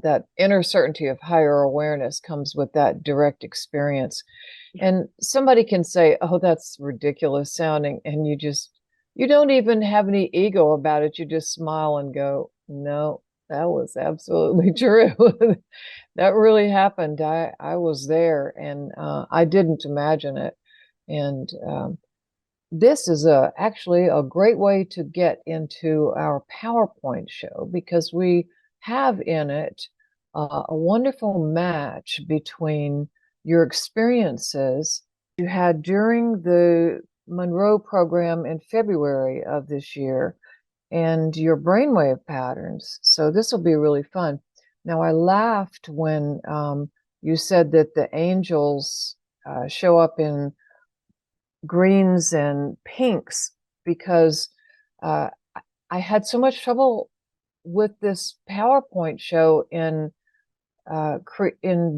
that inner certainty of higher awareness comes with that direct experience. And somebody can say, oh, that's ridiculous sounding. And you don't even have any ego about it. You just smile and go, no, that was absolutely true. That really happened. I was there, and I didn't imagine it. And this is actually a great way to get into our PowerPoint show, because we have in it a wonderful match between your experiences you had during the Monroe program in February of this year and your brainwave patterns. So this will be really fun. Now, I laughed when you said that the angels show up in greens and pinks, because uh, I had so much trouble with this PowerPoint show in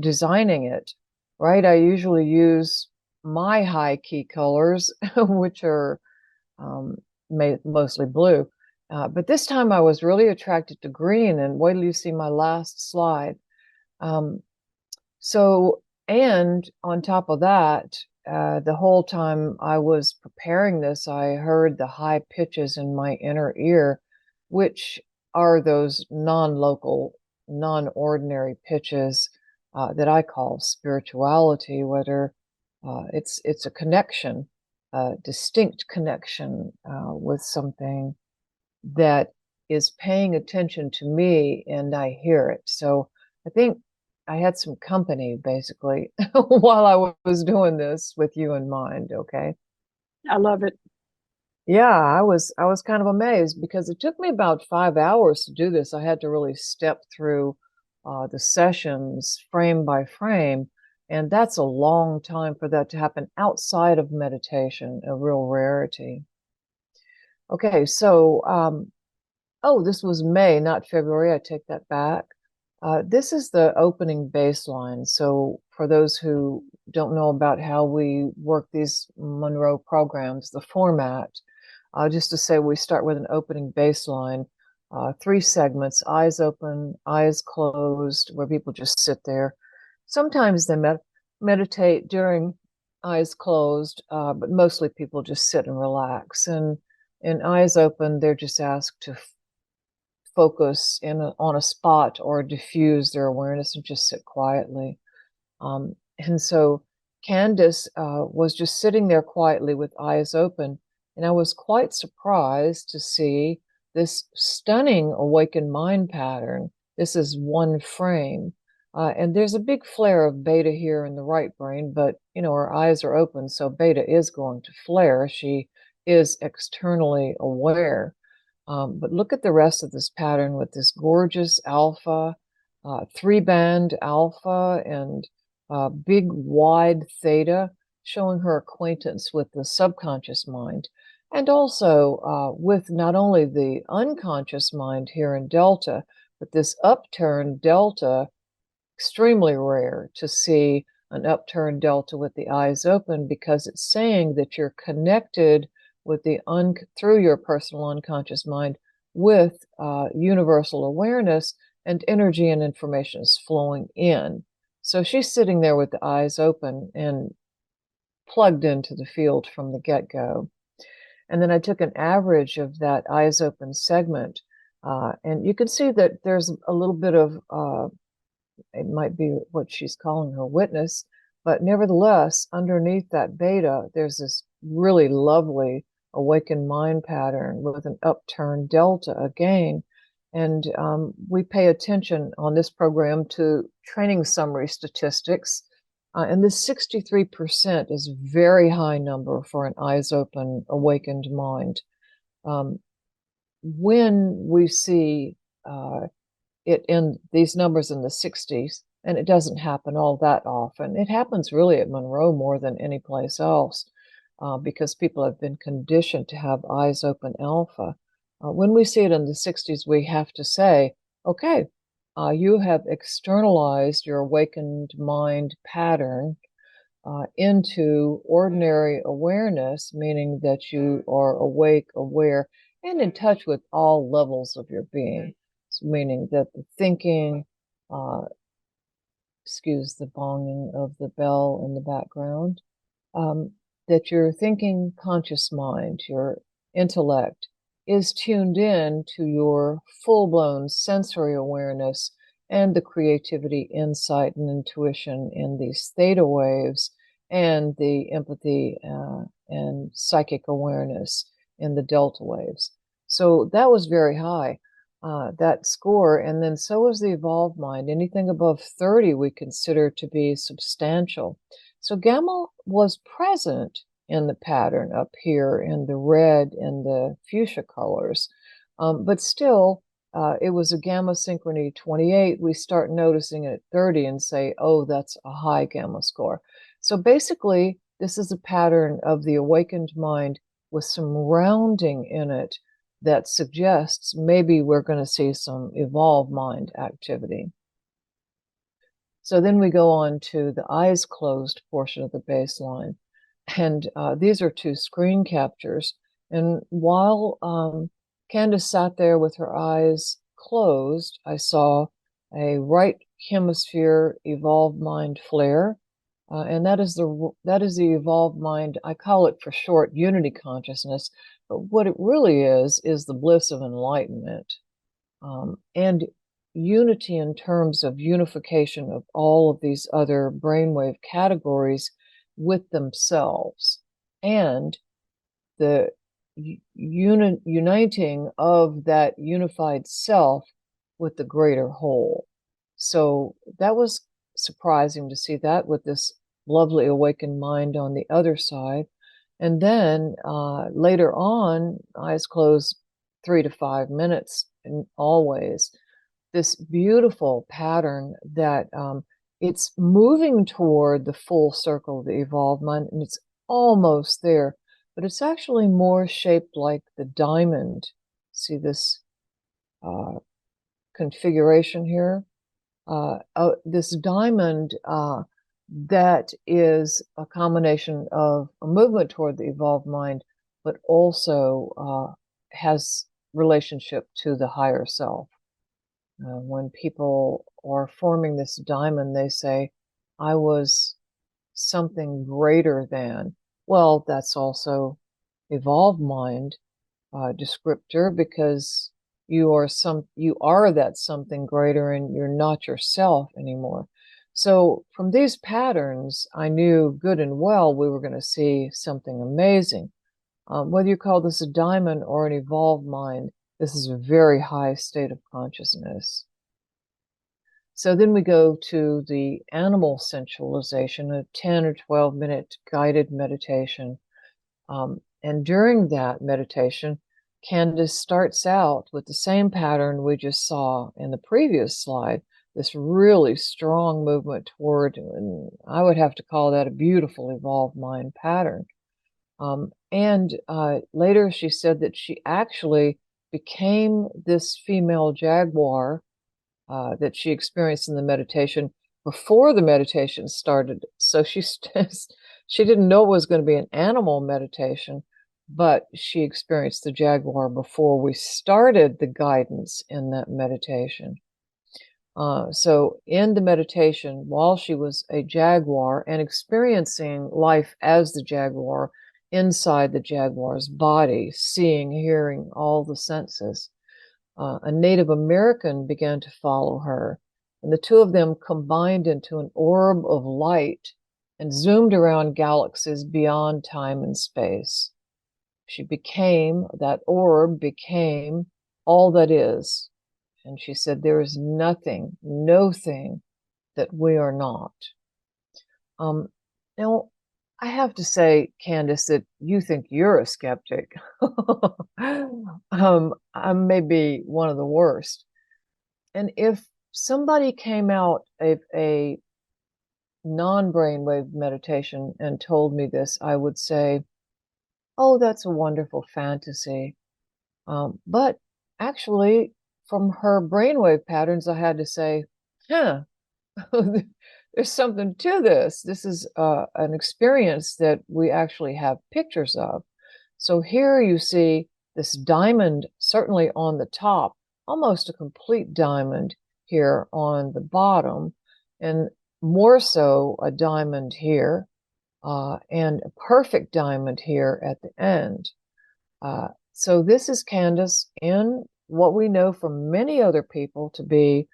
designing it. Right, I usually use my high key colors, which are mostly blue. But this time I was really attracted to green, and wait till you see my last slide. Um, and on top of that, the whole time I was preparing this, I heard the high pitches in my inner ear, which are those non-local, non-ordinary pitches that I call spirituality, whether it's a connection, a distinct connection with something that is paying attention to me, and I hear it. So I think I had some company basically while I was doing this with you in mind. Okay. I love it. Yeah, I was kind of amazed, because it took me about 5 hours to do this. I had to really step through the sessions frame by frame, and that's a long time for that to happen outside of meditation, a real rarity. Okay, so oh, this was May, not February. I take that back. This is the opening baseline. So for those who don't know about how we work these Monroe programs, the format, just to say, we start with an opening baseline, 3 segments: eyes open, eyes closed, where people just sit there. Sometimes they meditate during eyes closed, but mostly people just sit and relax. And in eyes open, they're just asked to focus on a spot or diffuse their awareness and just sit quietly. And so Candice was just sitting there quietly with eyes open, and I was quite surprised to see this stunning awakened mind pattern. This is one frame, and there's a big flare of beta here in the right brain, but you know, her eyes are open, so beta is going to flare. She is externally aware. But look at the rest of this pattern with this gorgeous alpha, 3-band alpha, and big wide theta, showing her acquaintance with the subconscious mind, and also with not only the unconscious mind here in delta, but this upturned delta. Extremely rare to see an upturned delta with the eyes open, because it's saying that you're connected with through your personal unconscious mind with universal awareness, and energy and information is flowing in. So she's sitting there with the eyes open and plugged into the field from the get-go. And then I took an average of that eyes open segment, and you can see that there's a little bit of it might be what she's calling her witness, but nevertheless, underneath that beta, there's this really lovely awakened mind pattern with an upturned delta again. And we pay attention on this program to training summary statistics. And this 63% is a very high number for an eyes open, awakened mind. When we see it in these numbers in the 60s, and it doesn't happen all that often. It happens really at Monroe more than any place else because people have been conditioned to have eyes open alpha. When we see it in the 60s, we have to say, okay, you have externalized your awakened mind pattern into ordinary awareness, meaning that you are awake, aware, and in touch with all levels of your being, meaning that the thinking, uh, excuse the bonging of the bell in the background, um, that your thinking conscious mind, your intellect, is tuned in to your full-blown sensory awareness and the creativity, insight, and intuition in these theta waves and the empathy and psychic awareness in the delta waves. So that was very high, that score. And then so was the evolved mind. Anything above 30 we consider to be substantial. So gamma was present in the pattern up here in the red and the fuchsia colors, but still it was a gamma synchrony 28. We start noticing it at 30 and say, oh, that's a high gamma score. So basically, this is a pattern of the awakened mind with some rounding in it that suggests maybe we're going to see some evolved mind activity. So then we go on to the eyes closed portion of the baseline. And these are two screen captures. And while Candice sat there with her eyes closed, I saw a right hemisphere evolved mind flare. And that is the evolved mind. I call it for short unity consciousness, but what it really is the bliss of enlightenment. And unity in terms of unification of all of these other brainwave categories with themselves, and the uniting of that unified self with the greater whole. So that was surprising to see that with this lovely awakened mind on the other side. And then later on, eyes closed 3 to 5 minutes, and always this beautiful pattern that it's moving toward the full circle of the evolved mind, and it's almost there, but it's actually more shaped like the diamond. See this configuration here? This diamond that is a combination of a movement toward the evolved mind, but also has relationship to the higher self. When people are forming this diamond, they say, I was something greater than. Well, that's also evolved mind descriptor, because you are that something greater, and you're not yourself anymore. So from these patterns, I knew good and well we were going to see something amazing. Whether you call this a diamond or an evolved mind, this is a very high state of consciousness. So then we go to the animal sensualization, a 10 or 12-minute guided meditation. And during that meditation, Candice starts out with the same pattern we just saw in the previous slide, this really strong movement toward, and I would have to call that a beautiful evolved mind pattern. And later she said that she actually became this female jaguar that she experienced in the meditation before the meditation started. So she didn't know it was going to be an animal meditation, but she experienced the jaguar before we started the guidance in that meditation. So in the meditation, while she was a jaguar and experiencing life as the jaguar inside the jaguar's body, seeing, hearing, all the senses, a Native American began to follow her, and the two of them combined into an orb of light and zoomed around galaxies beyond time and space. That orb became all that is. And she said, there is nothing, no thing that we are not. Um, Now, I have to say, Candice, that you think you're a skeptic. I'm maybe one of the worst. And if somebody came out of a non-brainwave meditation and told me this, I would say, oh, that's a wonderful fantasy. But actually, from her brainwave patterns, I had to say, huh, there's something to this. This is an experience that we actually have pictures of. So here you see this diamond, certainly on the top, almost a complete diamond here on the bottom, and more so a diamond here, and a perfect diamond here at the end. So this is Candice in what we know from many other people to be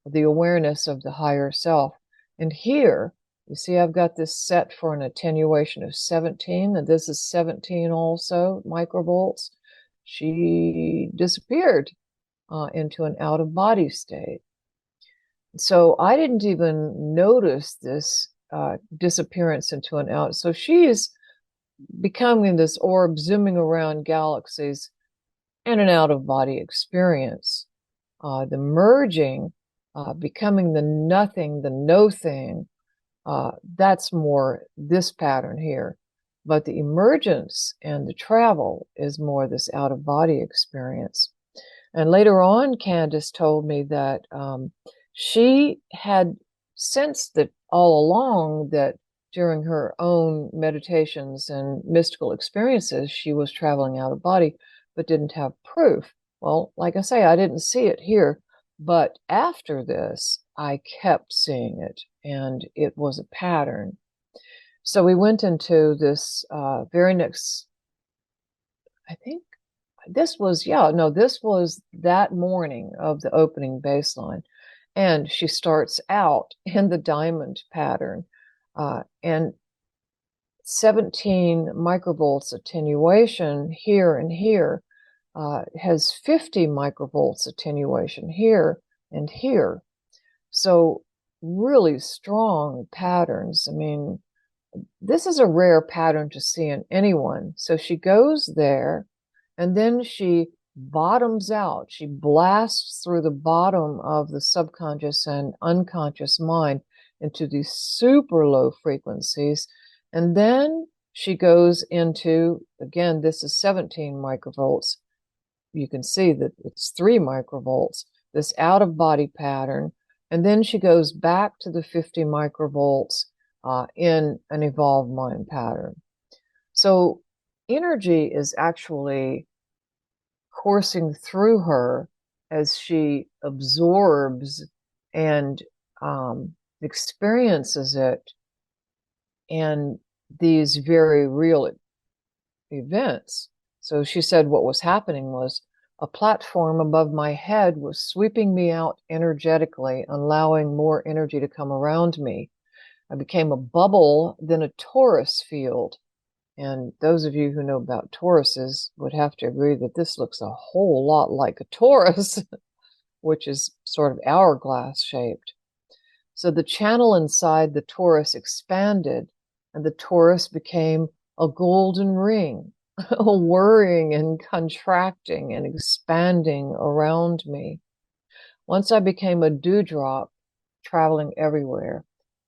the awareness of the higher self. And here, you see, I've got this set for an attenuation of 17, and this is 17 also, microvolts. She disappeared into an out-of-body state. So I didn't even notice this disappearance into an out. So she's becoming this orb zooming around galaxies and an out-of-body experience. The merging, becoming the nothing, the no thing, that's more this pattern here. But the emergence and the travel is more this out-of-body experience. And later on, Candice told me that she had sensed that all along that during her own meditations and mystical experiences, she was traveling out of body, but didn't have proof. Well, like I say, I didn't see it here, but after this, I kept seeing it, and it was a pattern. So we went into this very next, I think this was, yeah, no, this was that morning of the opening baseline. And she starts out in the diamond pattern, and 17 microvolts attenuation here and here, has 50 microvolts attenuation here and here. So really strong patterns. I mean, this is a rare pattern to see in anyone. So she goes there and then she bottoms out. She blasts through the bottom of the subconscious and unconscious mind into these super low frequencies. And then she goes into, again, this is 17 microvolts. You can see that it's 3 microvolts, this out of body pattern. And then she goes back to the 50 microvolts in an evolved mind pattern. So energy is actually coursing through her as she absorbs and experiences it, and these very real events. So she said what was happening was a platform above my head was sweeping me out energetically, allowing more energy to come around me. I became a bubble, then a torus field. And those of you who know about toruses would have to agree that this looks a whole lot like a torus, which is sort of hourglass shaped. So the channel inside the torus expanded, and the torus became a golden ring, whirring and contracting and expanding around me. Once I became a dewdrop, traveling everywhere.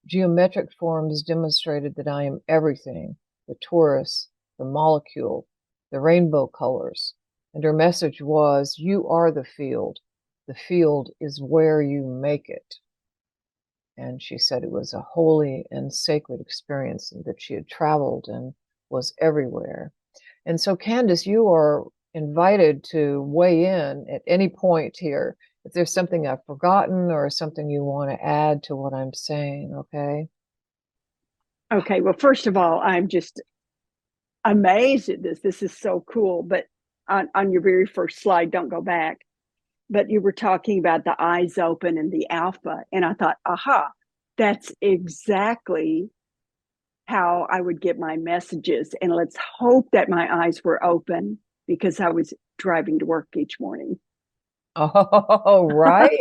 Geometric forms demonstrated that I am everything, the torus, the molecule, the rainbow colors. And her message was, you are the field. The field is where you make it. And she said it was a holy and sacred experience, and that she had traveled and was everywhere. And so, Candice, you are invited to weigh in at any point here. If there's something I've forgotten or something you want to add to what I'm saying, okay? Okay, well, first of all, I'm just amazed at this. This is so cool. But on your very first slide, don't go back, but you were talking about the eyes open and the alpha. And I thought, aha, that's exactly how I would get my messages. And let's hope that my eyes were open because I was driving to work each morning. Oh, right.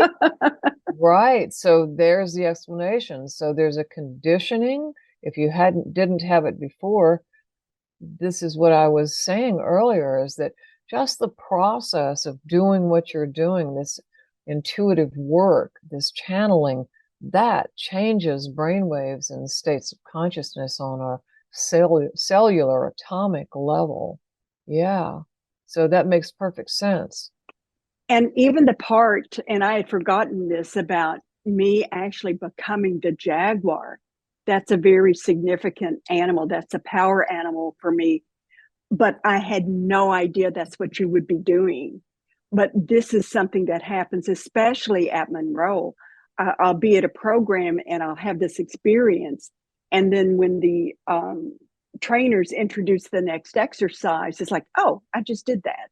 Right. So there's the explanation. So there's a conditioning. If you didn't have it before, this is what I was saying earlier, is that just the process of doing what you're doing, this intuitive work, this channeling, that changes brainwaves and states of consciousness on a cellular atomic level. Yeah. So that makes perfect sense. And even the part, and I had forgotten this about me actually becoming the jaguar. That's a very significant animal. That's a power animal for me. But I had no idea that's what you would be doing. But this is something that happens, especially at Monroe. I'll be at a program and I'll have this experience. And then when the trainers introduce the next exercise, it's like, oh, I just did that.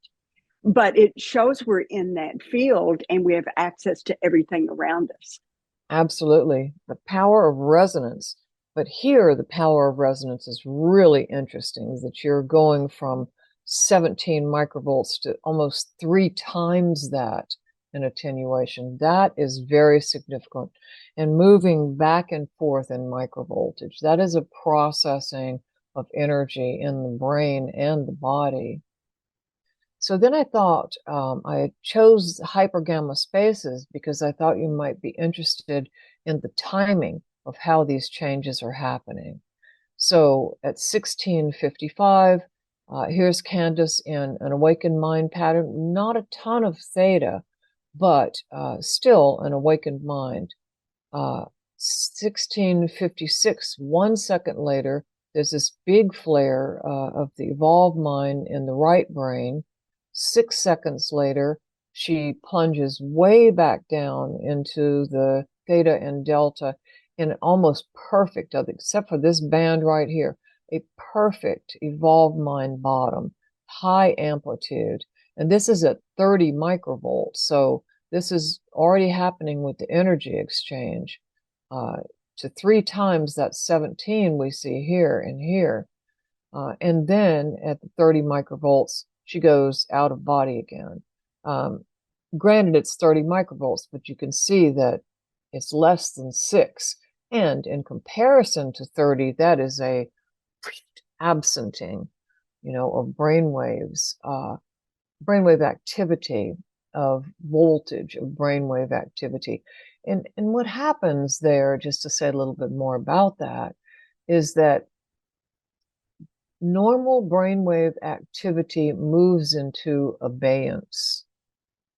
But it shows we're in that field and we have access to everything around us. Absolutely. The power of resonance. But here, the power of resonance is really interesting, that you're going from 17 microvolts to almost 3 times that in attenuation. That is very significant. And moving back and forth in microvoltage, that is a processing of energy in the brain and the body. So then I thought I chose hypergamma spaces because I thought you might be interested in the timing of how these changes are happening. So at 1655, here's Candice in an awakened mind pattern, not a ton of theta, but still an awakened mind. 1656, 1 second later, there's this big flare of the evolved mind in the right brain. 6 seconds later, she plunges way back down into the theta and delta in almost perfect, except for this band right here, a perfect evolved mind bottom, high amplitude. And this is at 30 microvolts. So this is already happening with the energy exchange to 3 times that 17 we see here and here. And then at the 30 microvolts, she goes out of body again. Granted, it's 30 microvolts, but you can see that it's less than 6. And in comparison to 30, that is a absenting, of brainwaves, brainwave activity, of voltage, of brainwave activity. And what happens there, just to say a little bit more about that, is that normal brainwave activity moves into abeyance.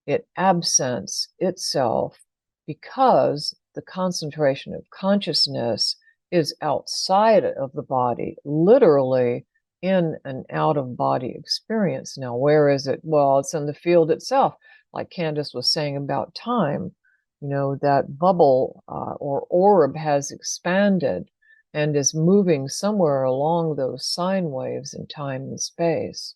It absents itself because the concentration of consciousness is outside of the body, literally in an out-of-body experience. Now, where is it? Well, it's in the field itself, like Candice was saying about time. That bubble or orb has expanded and is moving somewhere along those sine waves in time and space.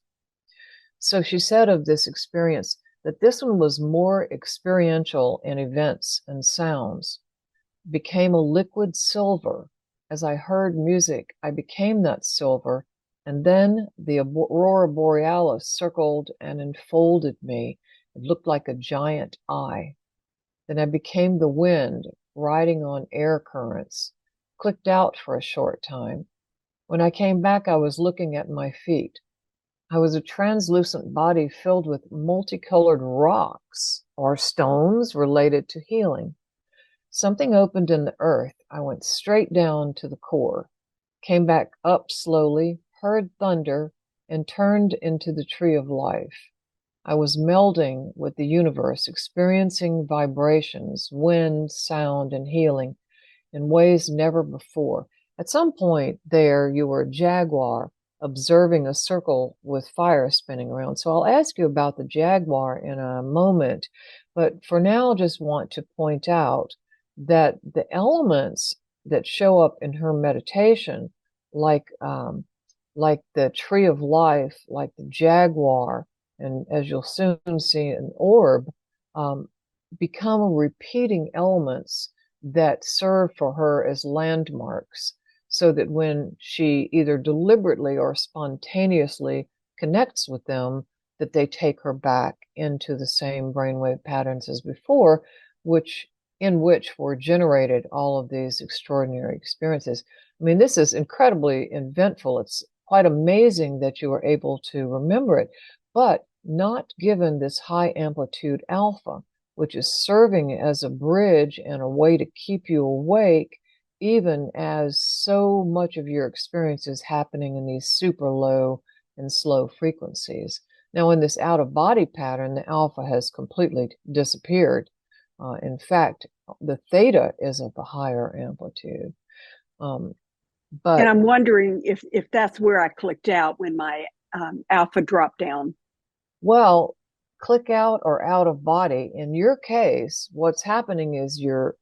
So she said of this experience that this one was more experiential in events and sounds, became a liquid silver. As I heard music, I became that silver, and then the aurora borealis circled and enfolded me. It looked like a giant eye. Then I became the wind, riding on air currents, clicked out for a short time. When I came back, I was looking at my feet. I was a translucent body filled with multicolored rocks or stones related to healing. Something opened in the earth. I went straight down to the core, came back up slowly, heard thunder, and turned into the tree of life. I was melding with the universe, experiencing vibrations, wind, sound, and healing in ways never before. At some point there, you were a jaguar observing a circle with fire spinning around. So I'll ask you about the jaguar in a moment. But for now, just want to point out that the elements that show up in her meditation, like the tree of life, like the jaguar, and as you'll soon see, an orb, become repeating elements that serve for her as landmarks, so that when she either deliberately or spontaneously connects with them, that they take her back into the same brainwave patterns as before, in which were generated all of these extraordinary experiences. I mean, this is incredibly eventful. It's quite amazing that you were able to remember it, but not given this high amplitude alpha, which is serving as a bridge and a way to keep you awake, even as so much of your experience is happening in these super low and slow frequencies. Now, in this out of body pattern, the alpha has completely disappeared. In fact, the theta is at the higher amplitude. And But I'm wondering if that's where I clicked out when my alpha dropped down. well, click out or out of body. In your case, what's happening is you're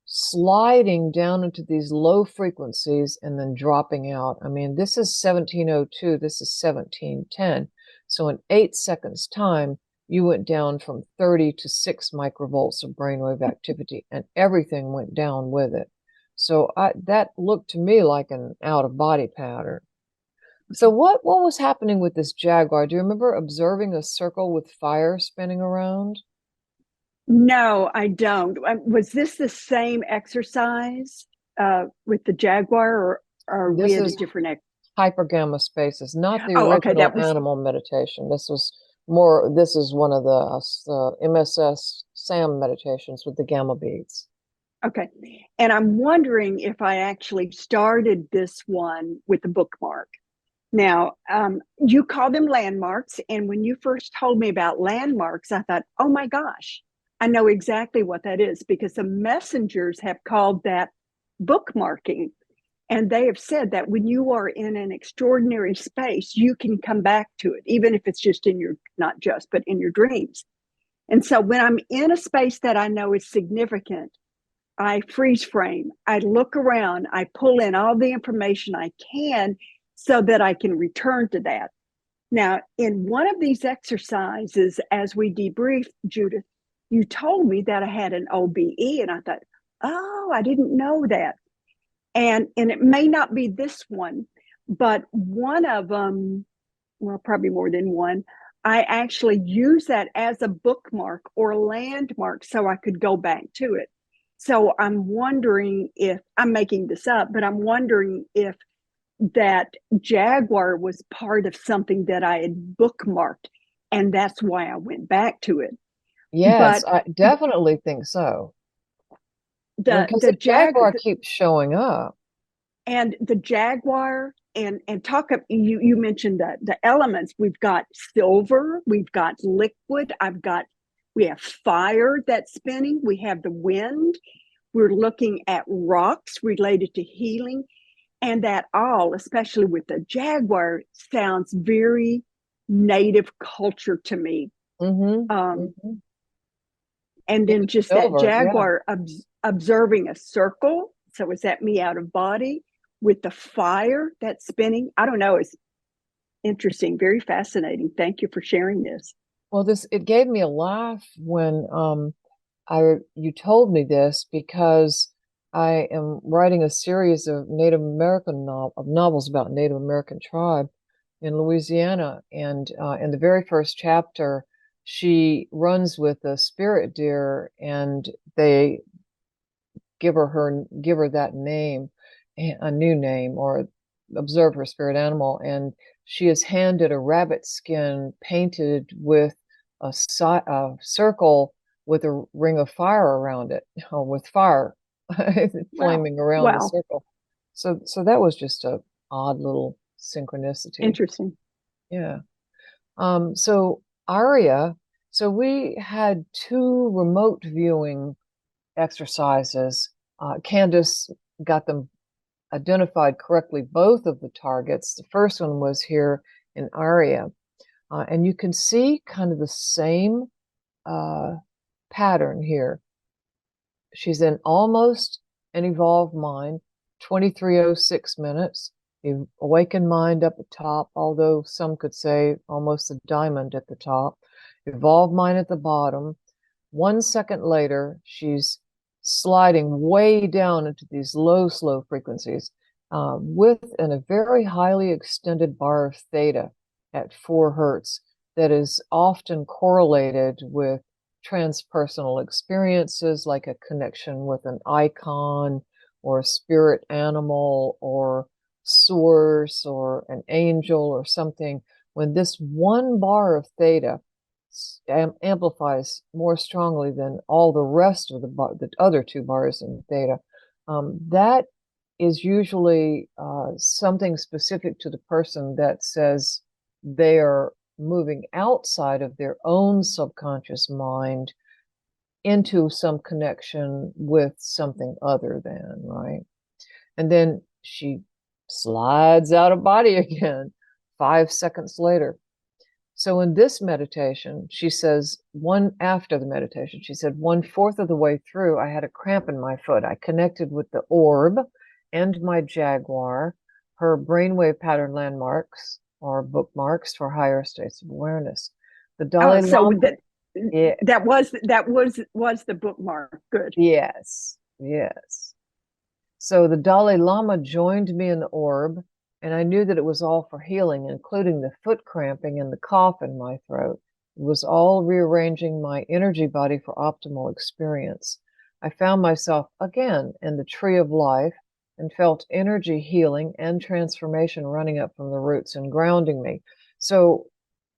sliding down into these low frequencies and then dropping out. I mean, this is 1702, this is 1710. So in 8 seconds time, you went down from 30 to 6 microvolts of brainwave activity, and everything went down with it. So that looked to me like an out-of-body pattern. So what was happening with this jaguar? Do you remember observing a circle with fire spinning around? No, I don't. Was this the same exercise with the jaguar, or are we This at a is different? hypergamma spaces, not the Oh, okay, original that was animal meditation. This is one of the MSS SAM meditations with the gamma beads. okay. And I'm wondering if I actually started this one with a bookmark. Now, you call them landmarks. And when you first told me about landmarks, I thought, oh my gosh, I know exactly what that is, because the messengers have called that bookmarking. And they have said that when you are in an extraordinary space, you can come back to it, even if it's just in your, not just, but in your dreams. And so when I'm in a space that I know is significant, I freeze frame, I look around, I pull in all the information I can so that I can return to that. Now, in one of these exercises, as we debriefed, Judith, you told me that I had an OBE, and I thought, oh, I didn't know that. And it may not be this one, but one of them, well, probably more than one, I actually use that as a bookmark or landmark so I could go back to it. So I'm wondering if, I'm making this up, but I'm wondering if that jaguar was part of something that I had bookmarked, and that's why I went back to it. Yes, But I definitely think so. I mean, the because the the jag jaguar keeps showing up. and the jaguar, and talk of, you mentioned the elements. We've got silver, we've got liquid, we have fire that's spinning, we have the wind, we're looking at rocks related to healing, and that all, especially with the jaguar, sounds very native culture to me. Mm-hmm. um, Mm-hmm. and Yeah, then just that silver. Yeah. jaguar observing a circle, so is that me out of body with the fire that's spinning? I don't know, it's interesting, very fascinating. Thank you for sharing this. Well, it gave me a laugh when you told me this, because I am writing a series of Native American novels about Native American tribe in Louisiana, and in the very first chapter, she runs with a spirit deer, and they give her that name, a new name, or observe her spirit animal, and she is handed a rabbit skin painted with a circle with a ring of fire around it, or with fire Wow. flaming around the Wow. circle. So that was just a odd little synchronicity. Interesting. Yeah. So Aria, so we had two remote viewing exercises. Candice got them identified correctly, both of the targets. The first one was here in Aria. And you can see kind of the same pattern here. She's in almost an evolved mind, 2306 minutes. The awakened mind up at top, although some could say almost a diamond at the top. Evolved mind at the bottom. 1 second later, she's sliding way down into these low, slow frequencies within a very highly extended bar of theta at 4 hertz. that is often correlated with transpersonal experiences, like a connection with an icon or a spirit animal or source or an angel or something. When this one bar of theta amplifies more strongly than all the rest of the other two bars in theta, that is usually something specific to the person that says they are moving outside of their own subconscious mind into some connection with something other than, right? And then she slides out of body again 5 seconds later. So in this meditation, she says, after the meditation, she said, 1/4 of the way through, I had a cramp in my foot. I connected with the orb and my jaguar, her brainwave pattern landmarks or bookmarks for higher states of awareness. The Dalai So Lama. Yeah. that was the bookmark. Good. Yes. Yes. So the Dalai Lama joined me in the orb, and I knew that it was all for healing, including the foot cramping and the cough in my throat. It was all rearranging my energy body for optimal experience. I found myself again in the tree of life and felt energy healing and transformation running up from the roots and grounding me. So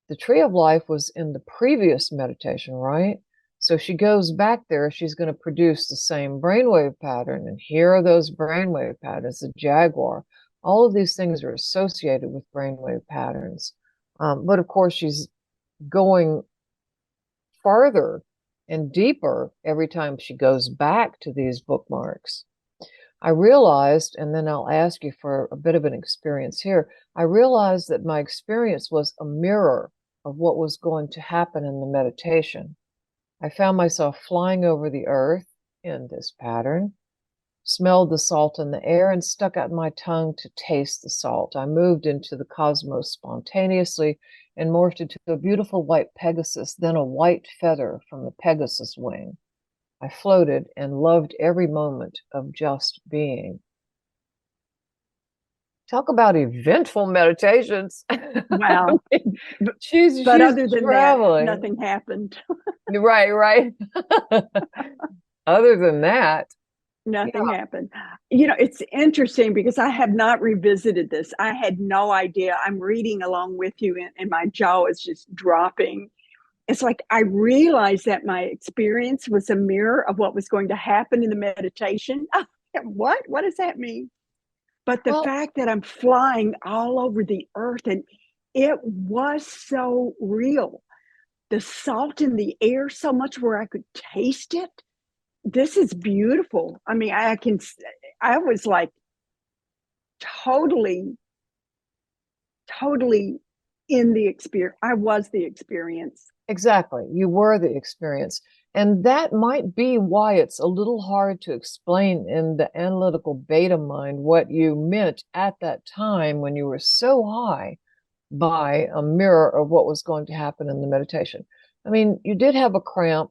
the tree of life was in the previous meditation, right? So she goes back there, she's going to produce the same brainwave pattern. And here are those brainwave patterns, the jaguar. All of these things are associated with brainwave patterns. But of course, she's going farther and deeper every time she goes back to these bookmarks. I realized, and then I'll ask you for a bit of an experience here. I realized that my experience was a mirror of what was going to happen in the meditation. I found myself flying over the earth in this pattern, smelled the salt in the air, and stuck out my tongue to taste the salt. I moved into the cosmos spontaneously and morphed into a beautiful white Pegasus, then a white feather from the Pegasus wing. I floated and loved every moment of just being. Talk about eventful meditations. Wow. she's But other than traveling. that, nothing happened. Right. Other than that, Nothing happened. You know, it's interesting because I have not revisited this. I had no idea. I'm reading along with you, and my jaw is just dropping. It's like I realized that my experience was a mirror of what was going to happen in the meditation. What? What does that mean? But the fact that I'm flying all over the earth, and it was so real. The salt in the air so much where I could taste it. This is beautiful. I mean, I was like totally in the experience. I was the experience. Exactly. You were the experience. And that might be why it's a little hard to explain in the analytical beta mind what you meant at that time when you were so high by a mirror of what was going to happen in the meditation. I mean, you did have a cramp.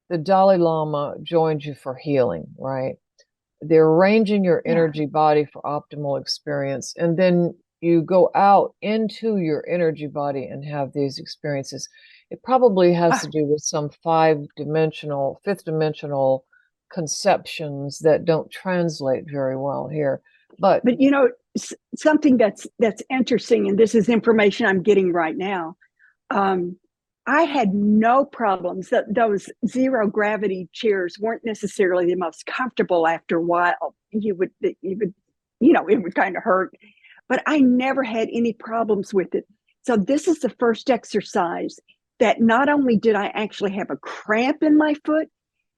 The Dalai Lama joined you for healing, right? They're arranging your energy body for optimal experience. And then you go out into your energy body and have these experiences. It probably has to do with some fifth dimensional conceptions that don't translate very well here. But you know, something that's interesting, and this is information I'm getting right now. I had no problems. That those zero gravity chairs weren't necessarily the most comfortable. After a while, you would, you know, it would kind of hurt. But I never had any problems with it. So this is the first exercise that not only did I actually have a cramp in my foot,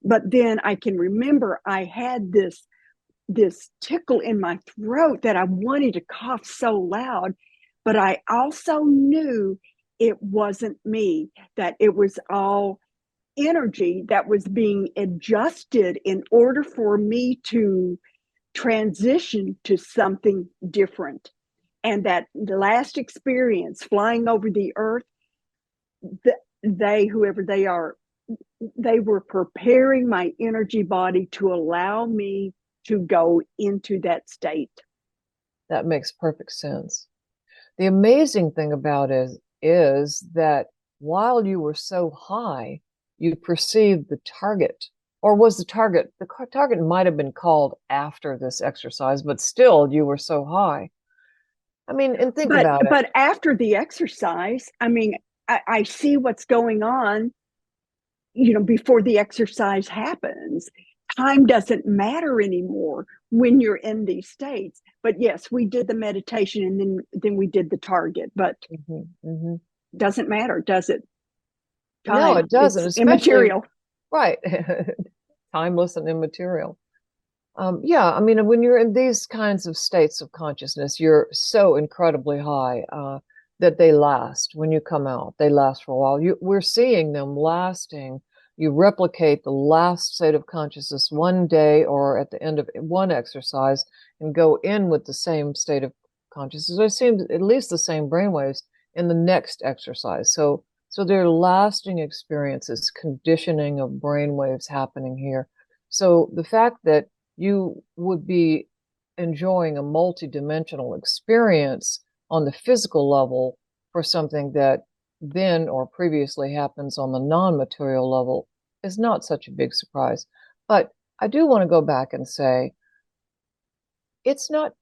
but then I can remember I had this tickle in my throat that I wanted to cough so loud, but I also knew it wasn't me, that it was all energy that was being adjusted in order for me to transition to something different. And that the last experience flying over the earth, whoever they are, they were preparing my energy body to allow me to go into that state. That makes perfect sense. The amazing thing about it is that while you were so high, you perceived the target. Or was the target might have been called after this exercise, but still you were so high. I mean, and think about it. But after the exercise, I mean, I see what's going on, before the exercise happens. Time doesn't matter anymore when you're in these states. But yes, we did the meditation, and then we did the target, but doesn't matter, does it? No, Time, it doesn't, it's especially, immaterial. right. Timeless and immaterial. Yeah, I mean, when you're in these kinds of states of consciousness, you're so incredibly high that they last. When you come out, they last for a while. We're seeing them lasting. You replicate the last state of consciousness one day or at the end of one exercise and go in with the same state of consciousness. It seems at least the same brainwaves in the next exercise. So there are lasting experiences, conditioning of brainwaves happening here. So the fact that you would be enjoying a multidimensional experience on the physical level for something that then or previously happens on the non-material level is not such a big surprise. But I do want to go back and say it's not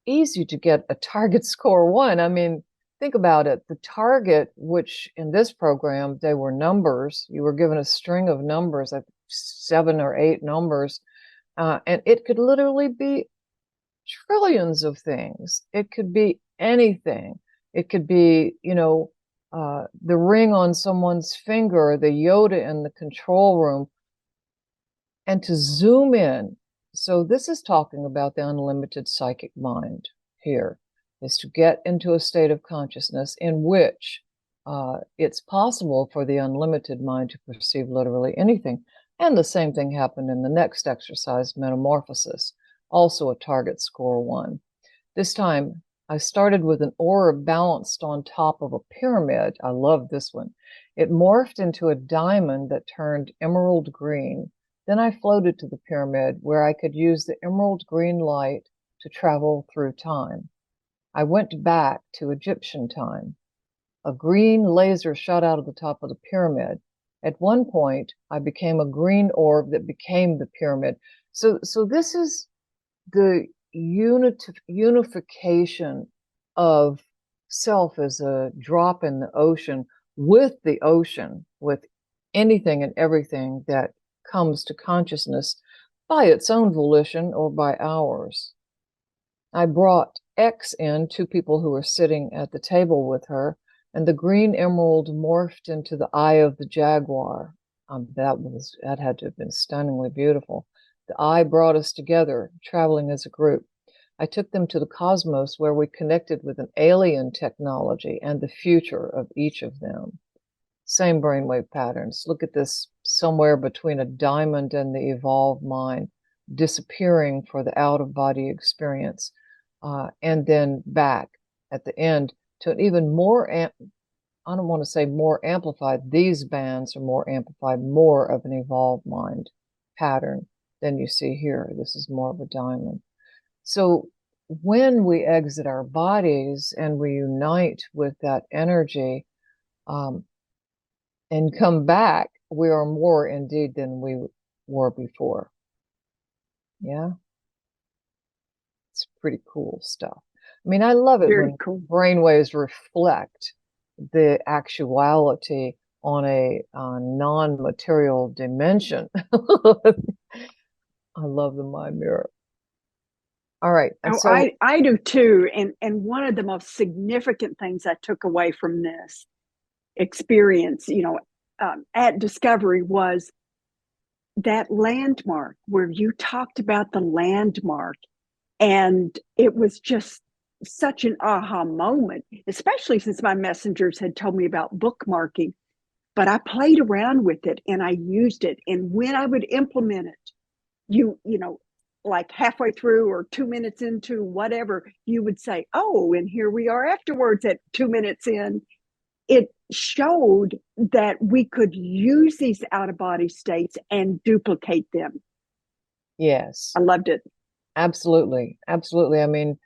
easy to get a target score 1. I mean, think about it. The target, which in this program, they were numbers, you were given a string of numbers, like 7 or 8 numbers. And it could literally be trillions of things. It could be anything. It could be, the ring on someone's finger, the Yoda in the control room. And to zoom in. So this is talking about the unlimited psychic mind here, is to get into a state of consciousness in which it's possible for the unlimited mind to perceive literally anything. And the same thing happened in the next exercise, metamorphosis, also a target score 1. This time, I started with an aura balanced on top of a pyramid. I love this one. It morphed into a diamond that turned emerald green. Then I floated to the pyramid where I could use the emerald green light to travel through time. I went back to Egyptian time. A green laser shot out of the top of the pyramid. At one point, I became a green orb that became the pyramid. So this is the unification of self as a drop in the ocean, with anything and everything that comes to consciousness by its own volition or by ours. I brought X in, 2 people who were sitting at the table with her, and the green emerald morphed into the eye of the jaguar. That had to have been stunningly beautiful. The eye brought us together, traveling as a group. I took them to the cosmos where we connected with an alien technology and the future of each of them. Same brainwave patterns. Look at this, somewhere between a diamond and the evolved mind, disappearing for the out-of-body experience, and then back at the end to an even more, I don't want to say more amplified, these bands are more amplified, more of an evolved mind pattern than you see here. This is more of a diamond. So when we exit our bodies and we unite with that energy, and come back, we are more indeed than we were before. Yeah. It's pretty cool stuff. I mean, I love it Very when cool. brainwaves reflect the actuality on a non-material dimension. I love the mind mirror. All right. And Oh, so, I do too. And one of the most significant things I took away from this experience, at Discovery, was that landmark where you talked about the landmark. And it was just such an aha moment, especially since my messengers had told me about bookmarking. But I played around with it and I used it. And when I would implement it, like halfway through or 2 minutes into whatever, you would say, oh, and here we are afterwards at 2 minutes in. It showed that we could use these out-of-body states and duplicate them. yes, I loved it. absolutely. Absolutely. I mean,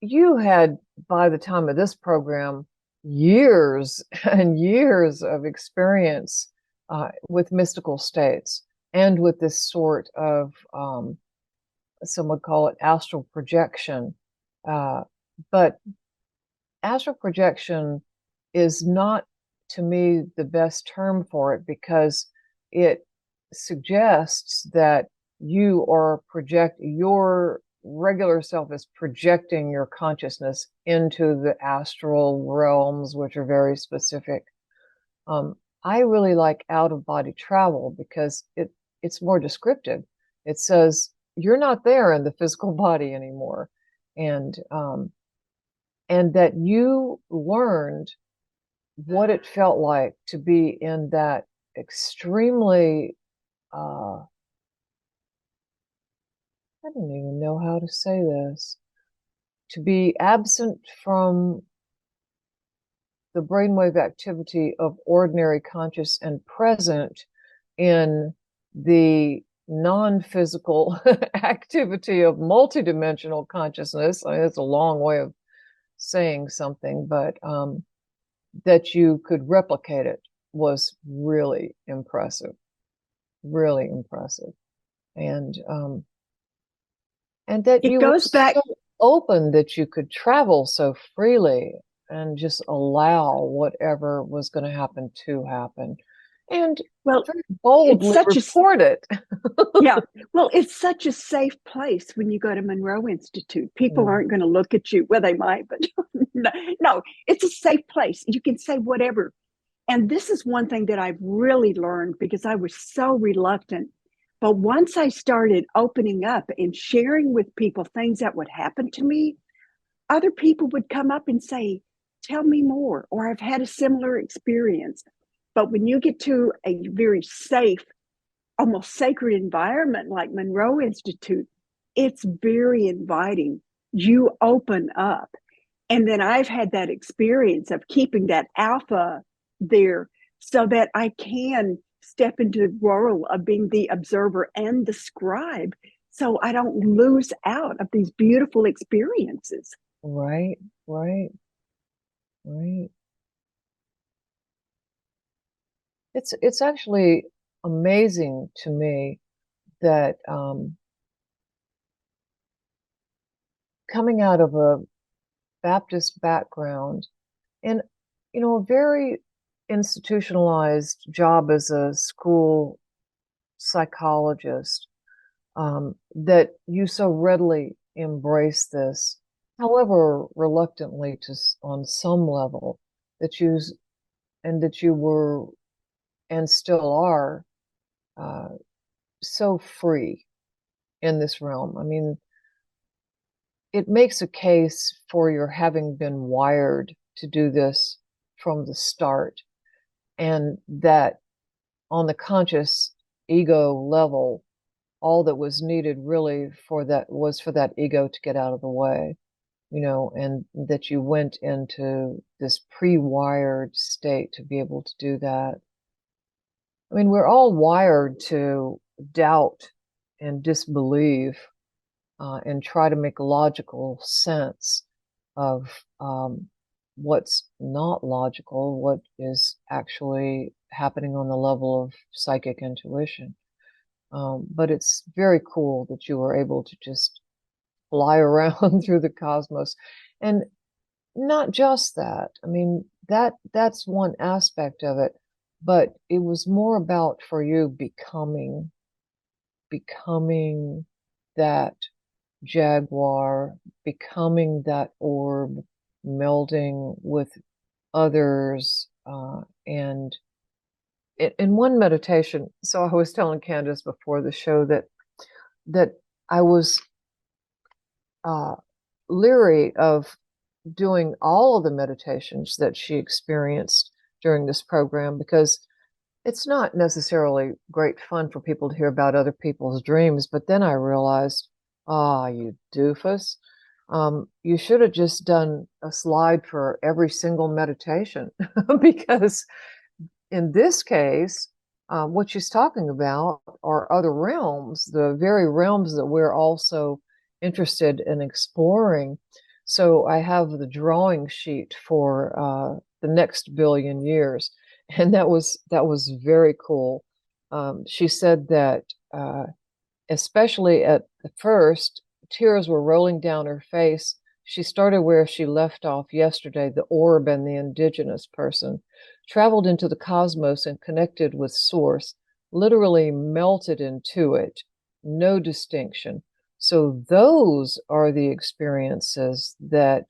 you had, by the time of this program, years and years of experience with mystical states and with this sort of, some would call it astral projection. But astral projection is not, to me, the best term for it, because it suggests that your regular self is projecting your consciousness into the astral realms, which are very specific. I really like out of body travel because it's more descriptive. It says you're not there in the physical body anymore, and that you learned what it felt like to be in that extremely, I don't even know how to say this, to be absent from the brainwave activity of ordinary conscious and present in the non-physical activity of multidimensional consciousness. I mean, it's a long way of saying something, but that you could replicate it was really impressive, really impressive. And that It you were goes back. so open that you could travel so freely and just allow whatever was going to happen to happen, and Well, very it's boldly such a report it. yeah. Well, it's such a safe place when you go to Monroe Institute. People Mm. aren't going to look at you. Well, they might, but no, no, it's a safe place. You can say whatever. And this is one thing that I've really learned because I was so reluctant. But once I started opening up and sharing with people things that would happen to me, other people would come up and say, "Tell me more," or "I've had a similar experience." But when you get to a very safe, almost sacred environment like Monroe Institute, it's very inviting. You open up. And then I've had that experience of keeping that alpha there so that I can step into the role of being the observer and the scribe so I don't lose out of these beautiful experiences. Right, right, right. It's actually amazing to me that, coming out of a Baptist background and, a very institutionalized job as a school psychologist, that you so readily embrace this, however reluctantly, on some level, that you and that you were and still are, uh, so free in this realm. I mean, it makes a case for your having been wired to do this from the start, and that on the conscious ego level, all that was needed really for that was for that ego to get out of the way, and that you went into this pre-wired state to be able to do that. I mean, we're all wired to doubt and disbelieve, and try to make logical sense of, what's not logical, what is actually happening on the level of psychic intuition. But it's very cool that you were able to just fly around through the cosmos. And not just that. I mean, that's one aspect of it, but it was more about, for you, becoming that jaguar, becoming that orb, melding with others, and in one meditation. So I was telling Candice before the show that I was, uh, leery of doing all of the meditations that she experienced during this program, because it's not necessarily great fun for people to hear about other people's dreams. But then I realized, you doofus, you should have just done a slide for every single meditation, because in this case, what she's talking about are other realms, the very realms that we're also interested in exploring. So I have the drawing sheet for, the next billion years. And that was very cool. She said that especially at the first, tears were rolling down her face. She started where she left off yesterday, the orb and the indigenous person, traveled into the cosmos and connected with source, literally melted into it, no distinction. So those are the experiences that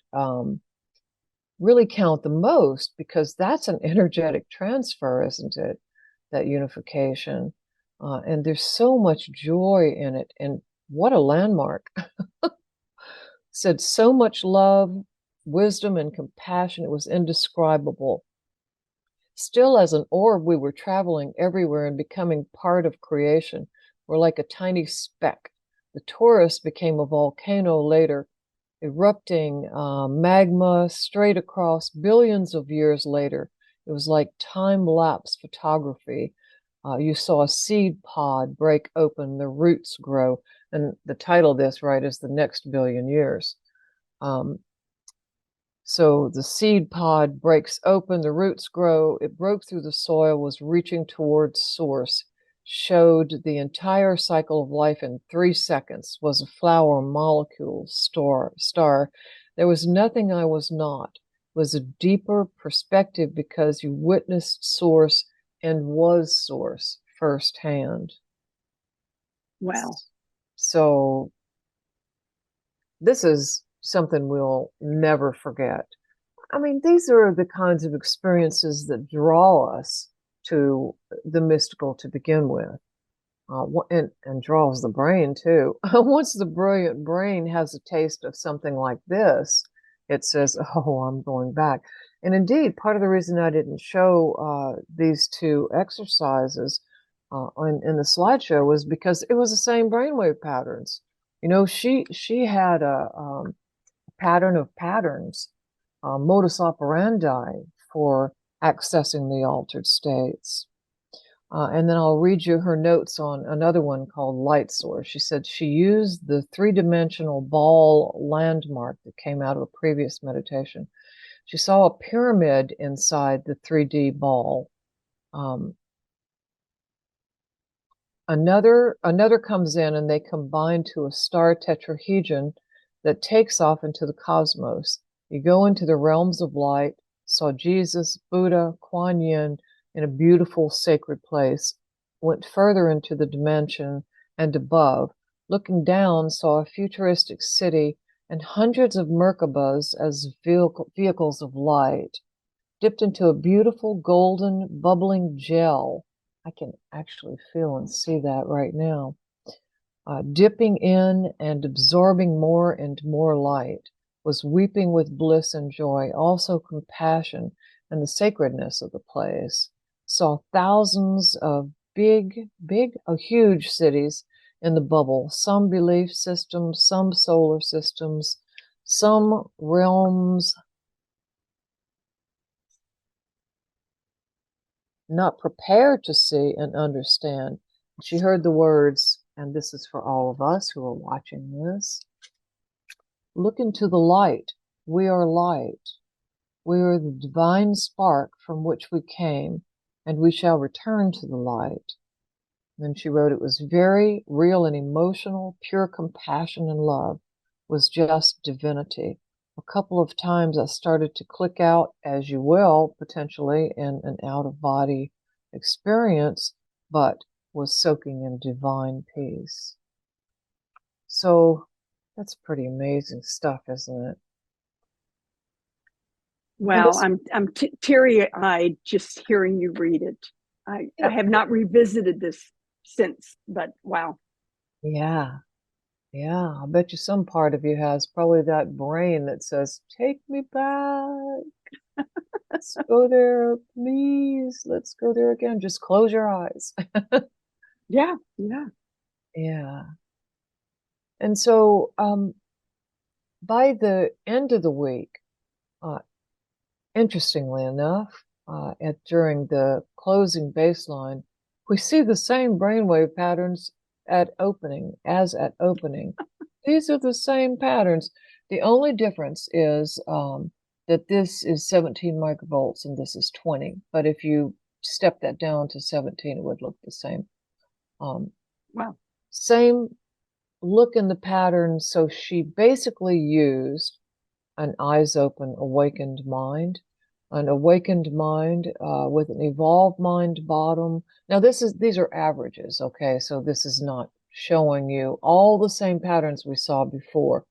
really count the most, because that's an energetic transfer, isn't it? That unification. And there's so much joy in it. And what a landmark. Said so much love, wisdom, and compassion. It was indescribable. Still, as an orb, we were traveling everywhere and becoming part of creation. We're like a tiny speck. The torus became a volcano later, erupting magma straight across billions of years later. It was like time-lapse photography. You saw a seed pod break open, the roots grow. And the title of this, right, is The Next Billion Years. So the seed pod breaks open, the roots grow. It broke through the soil, was reaching towards source, showed the entire cycle of life in 3 seconds, was a flower, molecule, star. There was nothing I was not. It was a deeper perspective because you witnessed source and was source firsthand. Wow. So this is something we'll never forget. I mean, these are the kinds of experiences that draw us to the mystical to begin with, and draws the brain too. Once the brilliant brain has a taste of something like this, it says, oh, I'm going back. And indeed, part of the reason I didn't show these two exercises in the slideshow was because it was the same brainwave patterns. You know, she had a pattern of patterns, modus operandi for accessing the altered states. And then I'll read you her notes on another one called Light Source. She said she used the 3-dimensional ball landmark that came out of a previous meditation. She saw a pyramid inside the 3D ball. Another comes in and they combine to a star tetrahedron that takes off into the cosmos. You go into the realms of light, saw Jesus, Buddha, Kuan Yin in a beautiful sacred place, went further into the dimension and above, looking down, saw a futuristic city and hundreds of Merkabahs as vehicles of light, dipped into a beautiful golden bubbling gel. I can actually feel and see that right now. Dipping in and absorbing more and more light, was weeping with bliss and joy, also compassion and the sacredness of the place. Saw thousands of huge cities in the bubble, some belief systems, some solar systems, some realms not prepared to see and understand. She heard the words, and this is for all of us who are watching this. Look into the light. We are light. We are the divine spark from which we came, and we shall return to the light. And then she wrote, it was very real and emotional, pure compassion and love was just divinity. A couple of times I started to click out, as you will, potentially, in an out-of-body experience, but was soaking in divine peace. So that's pretty amazing stuff, isn't it? Wow, I'm teary-eyed just hearing you read it. I have not revisited this since, but wow. Yeah. Yeah, I bet you some part of you has probably that brain that says, take me back. Let's go there, please. Let's go there again. Just close your eyes. Yeah. Yeah. And so by the end of the week, interestingly enough, during the closing baseline, we see the same brainwave patterns at opening. These are the same patterns. The only difference is that this is 17 microvolts and this is 20. But if you step that down to 17, it would look the same. Wow. Same look in the pattern. So she basically used an eyes open, awakened mind, with an evolved mind bottom. Now these are averages, okay? So this is not showing you all the same patterns we saw before.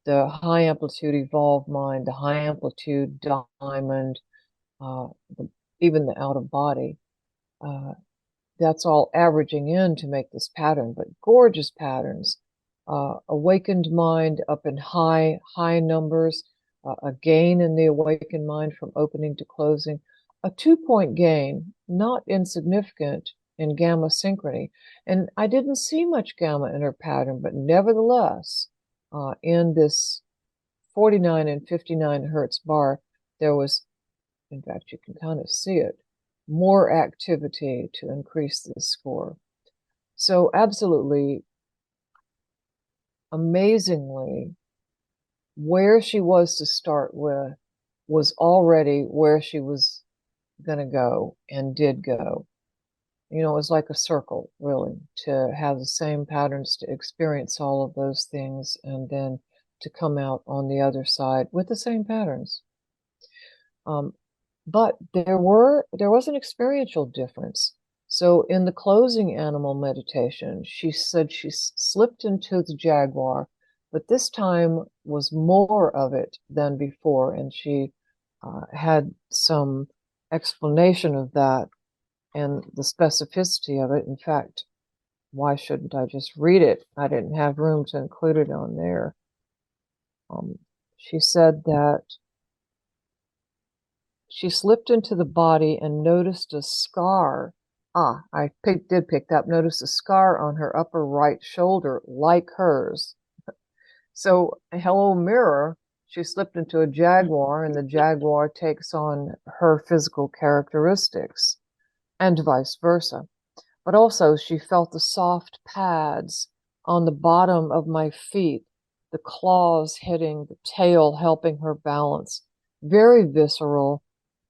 The high amplitude evolved mind, the high amplitude diamond, uh, even the out of body. That's all averaging in to make this pattern, but gorgeous patterns. Awakened mind up in high numbers, a gain in the awakened mind from opening to closing, a 2-point gain, not insignificant in gamma synchrony. And I didn't see much gamma in her pattern, but nevertheless, in this 49 and 59 hertz bar, there was, in fact, you can kind of see it, more activity to increase the score. So absolutely, amazingly, where she was to start with was already where she was going to go and did go. You know, it was like a circle, really, to have the same patterns, to experience all of those things, and then to come out on the other side with the same patterns. But there was an experiential difference. So in the closing animal meditation, she said she slipped into the jaguar, but this time was more of it than before, and she had some explanation of that and the specificity of it. In fact, why shouldn't I just read it? I didn't have room to include it on there. She said that she slipped into the body and noticed a scar. I did pick up, noticed a scar on her upper right shoulder, like hers. So, hello, mirror. She slipped into a jaguar, and the jaguar takes on her physical characteristics, and vice versa. But also, she felt the soft pads on the bottom of my feet, the claws hitting the tail, helping her balance. Very visceral,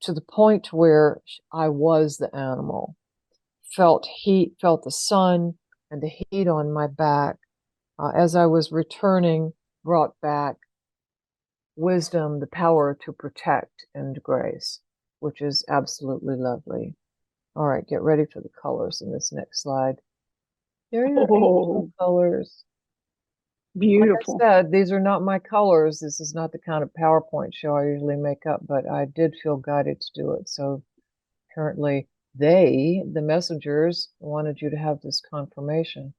to the point where I was the animal. Felt heat, felt the sun and the heat on my back. As I was returning, brought back wisdom, the power to protect, and grace, which is absolutely lovely. All right, get ready for the colors in this next slide. There are your angel colors. Like I Beautiful. said, these are not my colors. This is not the kind of PowerPoint show I usually make up, but I did feel guided to do it. So apparently the messengers, wanted you to have this confirmation.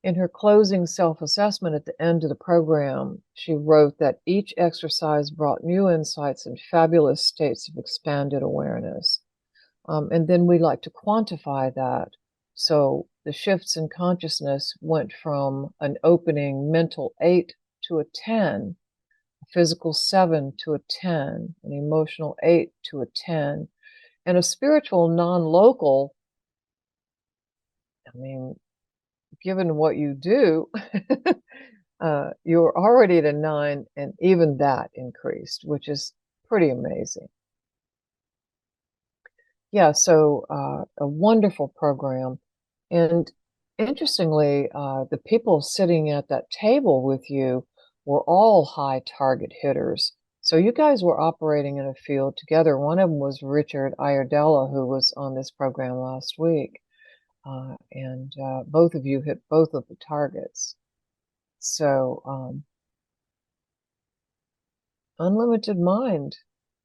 In her closing self-assessment at the end of the program, she wrote that each exercise brought new insights and fabulous states of expanded awareness. And then we like to quantify that. So the shifts in consciousness went from an opening mental 8 to a 10, a physical 7 to a 10, an emotional 8 to a 10, and a spiritual non-local. I mean, given what you do, you're already at a 9, and even that increased, which is pretty amazing. Yeah, so a wonderful program. And interestingly, the people sitting at that table with you were all high target hitters. So you guys were operating in a field together. One of them was Richard Iardella, who was on this program last week. And both of you hit both of the targets. So unlimited mind.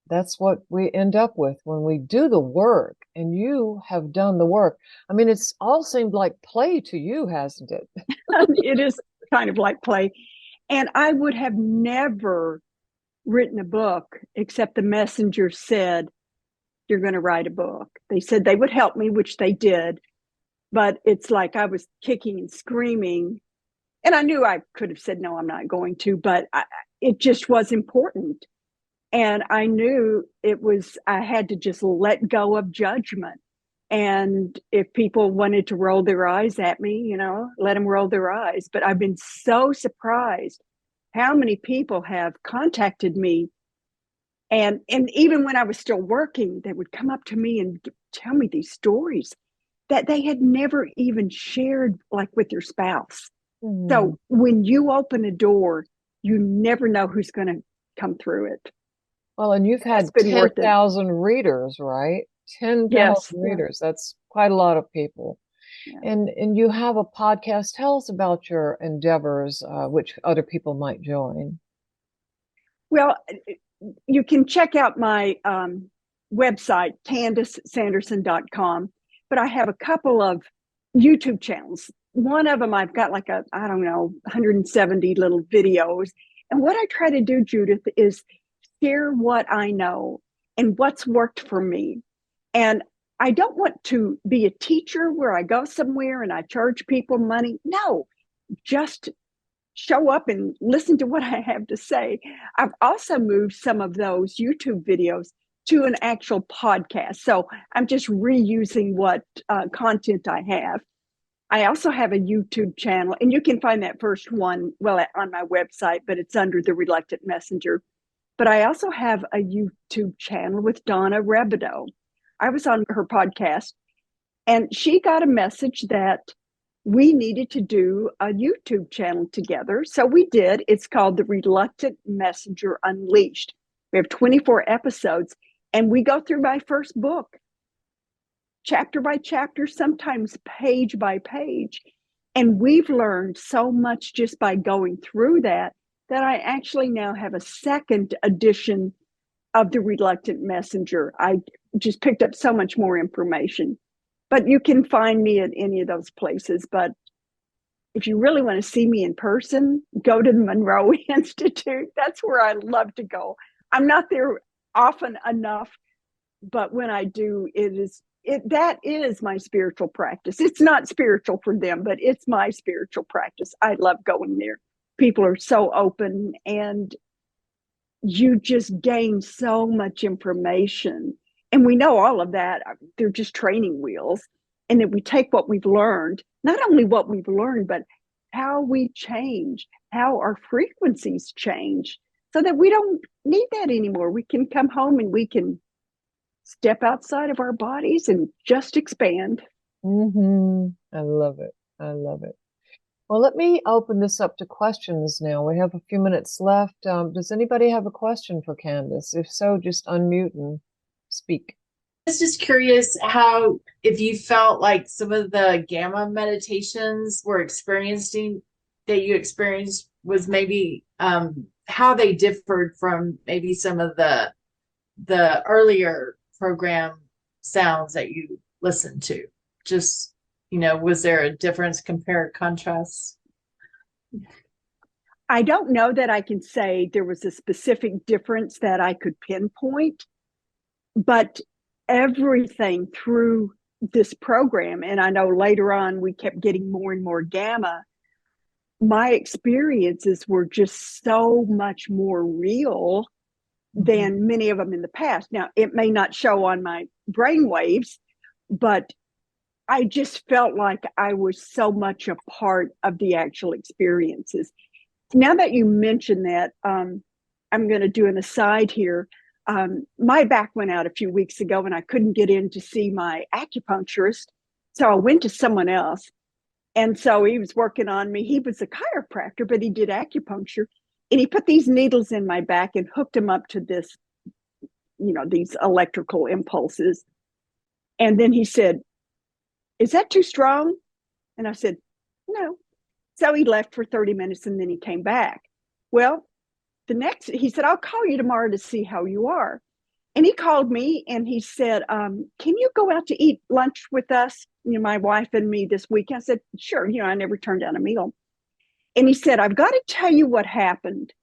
That's what we end up with when we do the work, and you have done the work. I mean, it's all seemed like play to you, hasn't it? It is kind of like play. And I would have never written a book except the messenger said, "You're going to write a book." They said they would help me, which they did. But it's like I was kicking and screaming. And I knew I could have said, "No, I'm not going to," but it just was important. And I knew I had to just let go of judgment. And if people wanted to roll their eyes at me, let them roll their eyes. But I've been so surprised how many people have contacted me And even when I was still working, they would come up to me and tell me these stories that they had never even shared, like with their spouse. So when you open a door, you never know who's going to come through it. Well, and you've It's had been worth it. 10,000 readers, right? 10,000 Yes. Yeah. readers. That's quite a lot of people. Yeah. And you have a podcast. Tell us about your endeavors, which other people might join. Well, you can check out my website, CandiceSanderson.com, but I have a couple of YouTube channels. One of them, I've got like I don't know, 170 little videos. And what I try to do, Judith, is share what I know and what's worked for me. And I don't want to be a teacher where I go somewhere and I charge people money. No, just show up and listen to what I have to say. I've also moved some of those YouTube videos to an actual podcast. So I'm just reusing what content I have. I also have a YouTube channel, and you can find that first one, well, on my website, but it's under The Reluctant Messenger. But I also have a YouTube channel with Donna Rebido. I was on her podcast, and she got a message that we needed to do a YouTube channel together. So we did. It's called The Reluctant Messenger Unleashed. We have 24 episodes, and we go through my first book, chapter by chapter, sometimes page by page. And we've learned so much just by going through that I actually now have a second edition of The Reluctant Messenger. I just picked up so much more information. But you can find me at any of those places. But if you really want to see me in person, go to the Monroe Institute. That's where I love to go. I'm not there often enough, but when I do, that is my spiritual practice. It's not spiritual for them, but it's my spiritual practice. I love going there. People are so open, and you just gain so much information. And we know all of that. They're just training wheels. And then we take what we've learned, not only what we've learned, but how we change, how our frequencies change, so that we don't need that anymore. We can come home and we can step outside of our bodies and just expand. I love it. I love it. Well, let me open this up to questions now. We have a few minutes left. Does anybody have a question for Candice? If so, just unmute and speak. I was just curious if you felt like some of the gamma meditations that you experienced was maybe how they differed from maybe some of the earlier program sounds that you listened to. Just, was there a difference, contrast? I don't know that I can say there was a specific difference that I could pinpoint, but everything through this program, and I know later on we kept getting more and more gamma, my experiences were just so much more real than many of them in the past. Now, it may not show on my brain waves, but I just felt like I was so much a part of the actual experiences. Now that you mention that, I'm going to do an aside here. My back went out a few weeks ago and I couldn't get in to see my acupuncturist. So I went to someone else. And so he was working on me. He was a chiropractor, but he did acupuncture. And he put these needles in my back and hooked them up to this, these electrical impulses. And then he said, "Is that too strong?" And I said, "No." So he left for 30 minutes and then he came back. Well, he said, "I'll call you tomorrow to see how you are." And he called me and he said, "Can you go out to eat lunch with us, my wife and me this week?" I said, "Sure." I never turned down a meal. And he said, "I've got to tell you what happened."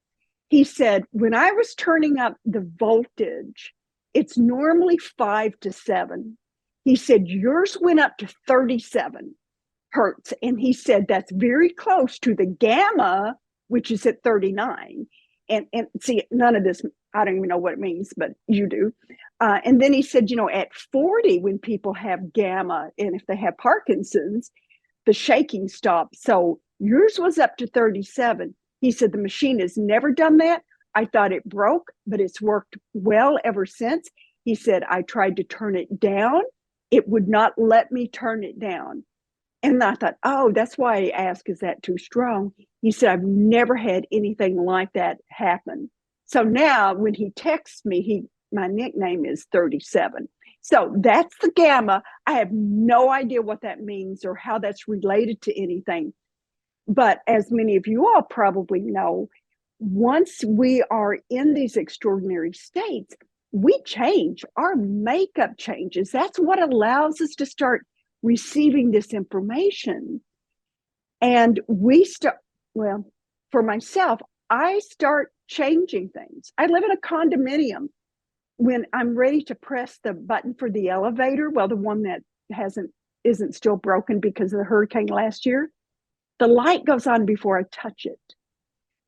He said, "When I was turning up the voltage, it's normally 5 to 7. He said, yours went up to 37 hertz. And he said, that's very close to the gamma, which is at 39. And see, none of this, I don't even know what it means, but you do. And then he said, at 40, when people have gamma, and if they have Parkinson's, the shaking stops. So yours was up to 37. He said, the machine has never done that. I thought it broke, but it's worked well ever since. He said, I tried to turn it down. It would not let me turn it down. And I thought, oh, that's why I asked, is that too strong? He said, I've never had anything like that happen. So now when he texts me, my nickname is 37. So that's the gamma. I have no idea what that means or how that's related to anything. But as many of you all probably know, once we are in these extraordinary states, we change. Our makeup changes. That's what allows us to start receiving this information. And we start, well, for myself, I start changing things. I live in a condominium. When I'm ready to press the button for the elevator, well, the one that isn't still broken because of the hurricane last year, the light goes on before I touch it.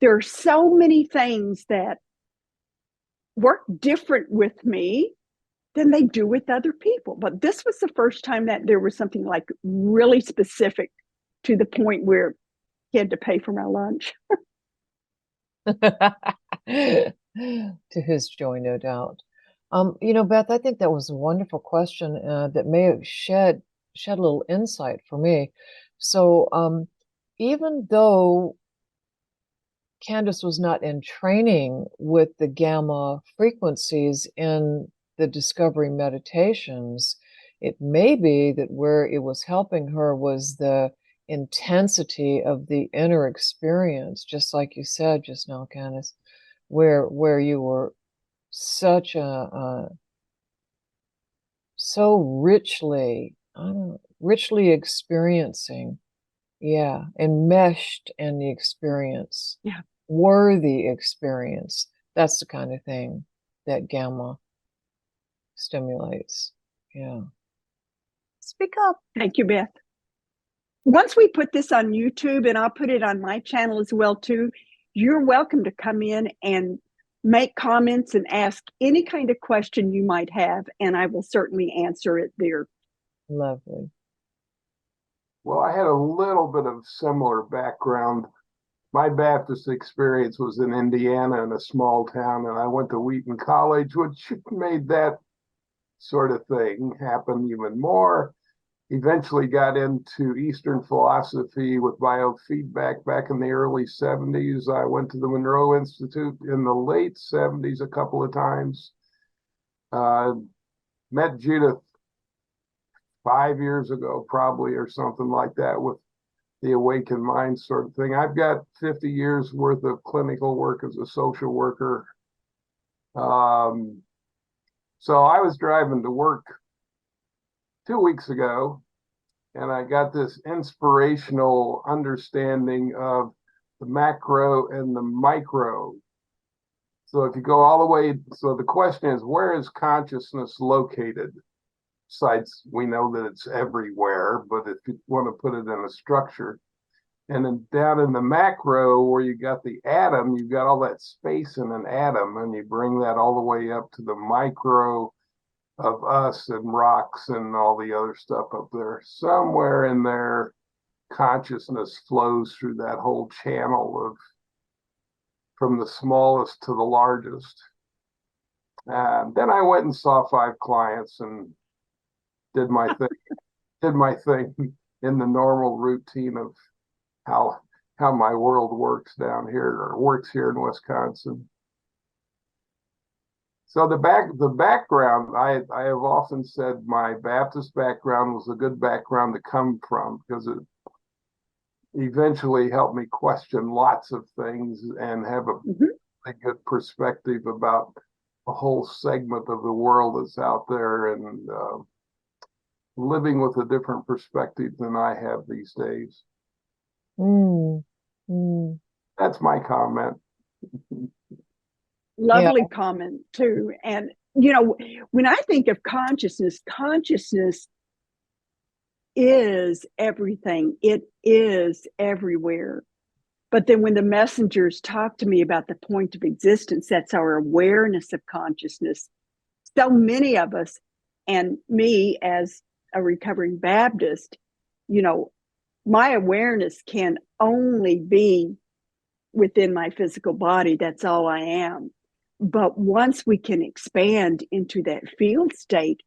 There are so many things that work different with me than they do with other people. But this was the first time that there was something like really specific to the point where he had to pay for my lunch. To his joy, no doubt. Beth, I think that was a wonderful question that may have shed a little insight for me. So even though Candice was not in training with the gamma frequencies in the discovery meditations, it may be that where it was helping her was the intensity of the inner experience, just like you said just now, Candice, where you were such so richly experiencing, enmeshed in the experience, worthy experience. That's the kind of thing that gamma stimulates. Yeah. Speak up. Thank you, Beth. Once we put this on YouTube, and I'll put it on my channel as well too, you're welcome to come in and make comments and ask any kind of question you might have, and I will certainly answer it there. Lovely. Well, I had a little bit of similar background. My Baptist experience was in Indiana in a small town, and I went to Wheaton College, which made that sort of thing happen even more. Eventually got into Eastern philosophy with biofeedback back in the early 70s. I went to the Monroe Institute in the late 70s a couple of times. Met Judith 5 years ago, probably, or something like that, with the Awakened Mind sort of thing. I've got 50 years worth of clinical work as a social worker. So I was driving to work 2 weeks ago, and I got this inspirational understanding of the macro and the micro. So if you go all the way, so the question is, where is consciousness located? Besides, we know that it's everywhere, but if you want to put it in a structure, and then down in the macro where you got the atom, you've got all that space in an atom, and you bring that all the way up to the micro of us and rocks and all the other stuff up there. Somewhere in there, consciousness flows through that whole channel of from the smallest to the largest. Then I went and saw 5 clients and did my thing in the normal routine of how my world works down here, or works here in Wisconsin. So the background, I have often said my Baptist background was a good background to come from, because it eventually helped me question lots of things and have a good perspective about a whole segment of the world that's out there, and living with a different perspective than I have these days. That's my comment. Lovely comment too. And when I think of consciousness is everything. It is everywhere. But then when the messengers talk to me about the point of existence, that's our awareness of consciousness. So many of us, and me as a recovering Baptist, my awareness can only be within my physical body. That's all I am. But once we can expand into that field state,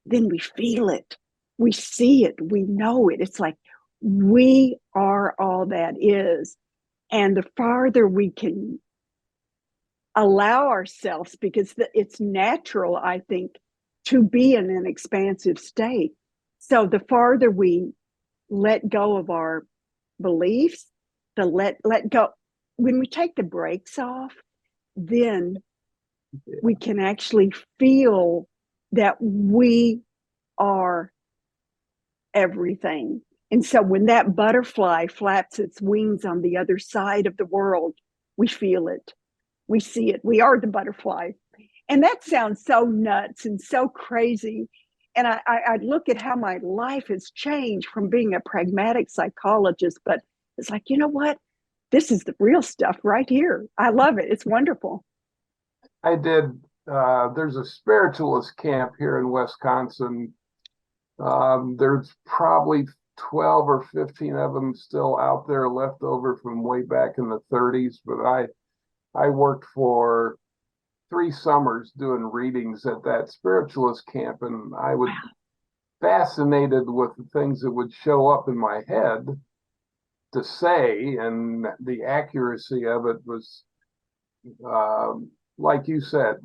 then we feel it, we see it, we know it. It's like we are all that is. And the farther we can allow ourselves, because it's natural, I think, to be in an expansive state. So the farther we let go of our beliefs, let go, when we take the brakes off, then we can actually feel that we are everything. And so when that butterfly flaps its wings on the other side of the world, we feel it, we see it, we are the butterfly. And that sounds so nuts and so crazy. And I look at how my life has changed from being a pragmatic psychologist, but it's like, you know what? This is the real stuff right here. I love it. It's wonderful. I did. There's a spiritualist camp here in Wisconsin. There's probably 12 or 15 of them still out there left over from way back in the 30s. But I worked for 3 summers doing readings at that spiritualist camp, and I was fascinated with the things that would show up in my head to say, and the accuracy of it was, like you said,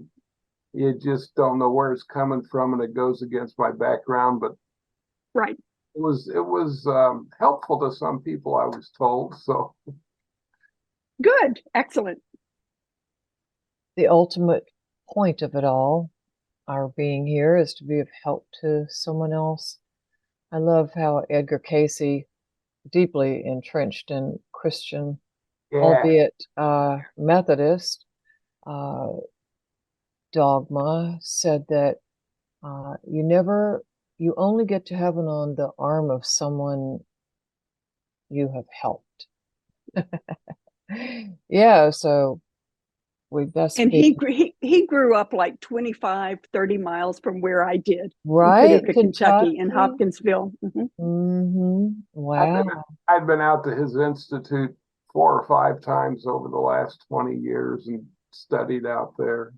you just don't know where it's coming from, and it goes against my background, but right. It was helpful to some people, I was told. So good, excellent. The ultimate point of it all, our being here, is to be of help to someone else. I love how Edgar Cayce, deeply entrenched in Christian, albeit Methodist dogma, said that you only get to heaven on the arm of someone you have helped. Yeah, so we best and be... he grew up like 25-30 miles from where I did, right, in Paducah, Kentucky, in Hopkinsville. Wow. I've been out to his institute 4 or 5 times over the last 20 years and studied out there.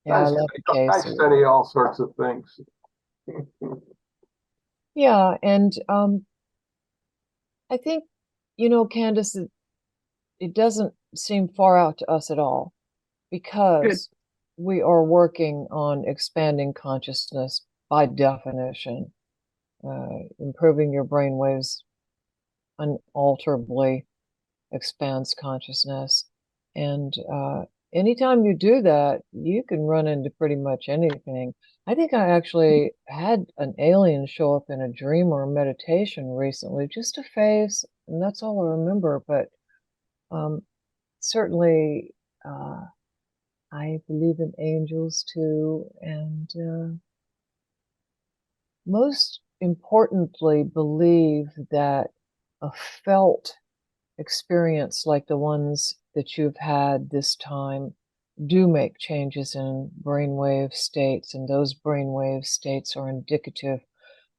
Yeah, I study all sorts of things. Yeah, and I think, Candice, it doesn't seem far out to us at all, because we are working on expanding consciousness by definition. Improving your brain waves unalterably expands consciousness. And anytime you do that, you can run into pretty much anything. I think I actually had an alien show up in a dream or a meditation recently, just a phase, and that's all I remember. But certainly, I believe in angels too, and most importantly, believe that a felt experience like the ones that you've had this time do make changes in brainwave states, and those brainwave states are indicative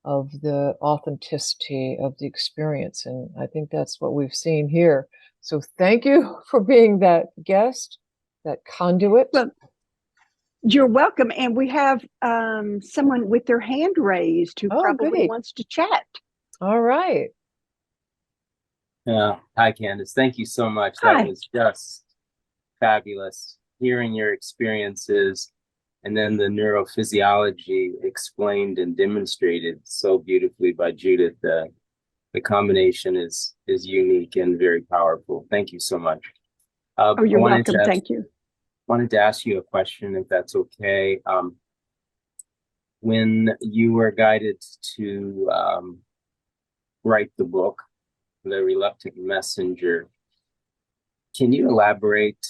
of the authenticity of the experience. And I think that's what we've seen here. So thank you for being that guest, that conduit. Well, you're welcome. And we have someone with their hand raised who probably wants to chat. All right. Hi, Candice. Thank you so much. Hi. That was just fabulous. Hearing your experiences, and then the neurophysiology explained and demonstrated so beautifully by Judith. The combination is unique and very powerful. Thank you so much. You're welcome. Thank you. Wanted to ask you a question, if that's okay. When you were guided to write the book, The Reluctant Messenger, can you elaborate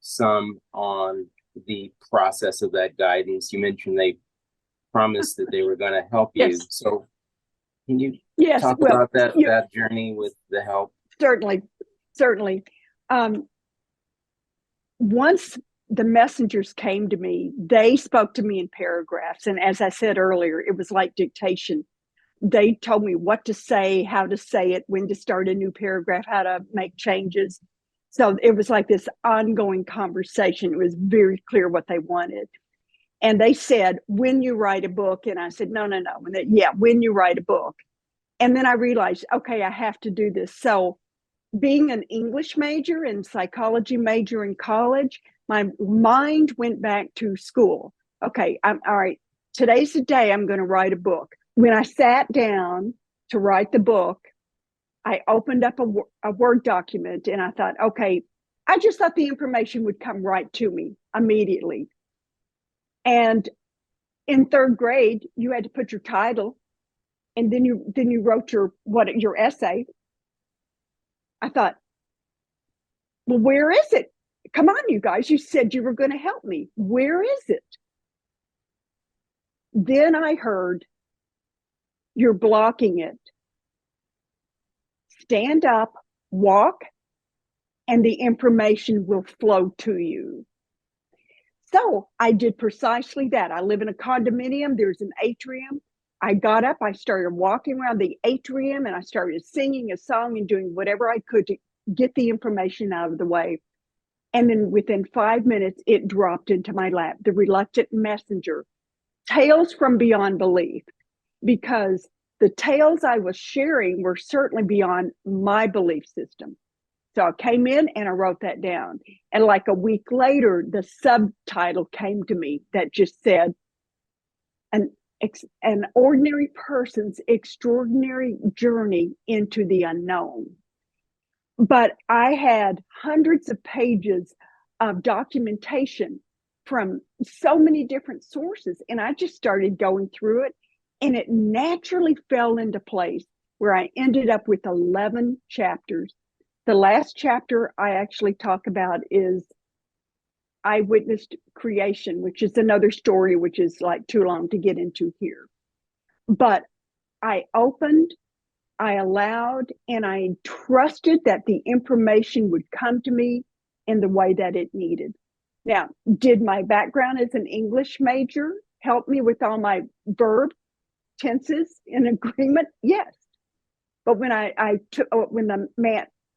some on the process of that guidance? You mentioned they promised that they were going to help you. Yes. So can you talk well, about that journey with the help? Certainly. Once the messengers came to me, they spoke to me in paragraphs. And as I said earlier, it was like dictation. They told me what to say, how to say it, when to start a new paragraph, how to make changes. So it was like this ongoing conversation. It was very clear what they wanted. And they said, when you write a book, and I said, no. And they, yeah, when you write a book. And then I realized, okay, I have to do this. So being an English major and psychology major in college, my mind went back to school. Okay, I'm all right. Today's the day I'm going to write a book. When I sat down to write the book, I opened up a Word document and I thought, okay, I just thought the information would come right to me immediately. And in third grade, you had to put your title, and then you wrote your essay. I thought, well, where is it? Come on, you guys, you said you were going to help me. Where is it? Then I heard, you're blocking it. Stand up, walk, and the information will flow to you. So I did precisely that. I live in a condominium. There's an atrium. I got up, I started walking around the atrium, and I started singing a song and doing whatever I could to get the information out of the way. And then within 5 minutes, it dropped into my lap, The Reluctant Messenger, Tales from Beyond Belief, because the tales I was sharing were certainly beyond my belief system. So I came in and I wrote that down. And like a week later, the subtitle came to me that just said, an ordinary person's extraordinary journey into the unknown. But I had hundreds of pages of documentation from so many different sources. And I just started going through it, and it naturally fell into place where I ended up with 11 chapters. The last chapter I actually talk about is I Witnessed Creation, which is another story, which is like too long to get into here. But I opened, I allowed, and I trusted that the information would come to me in the way that it needed. Now, did my background as an English major help me with all my verb tenses in agreement? Yes. But when when the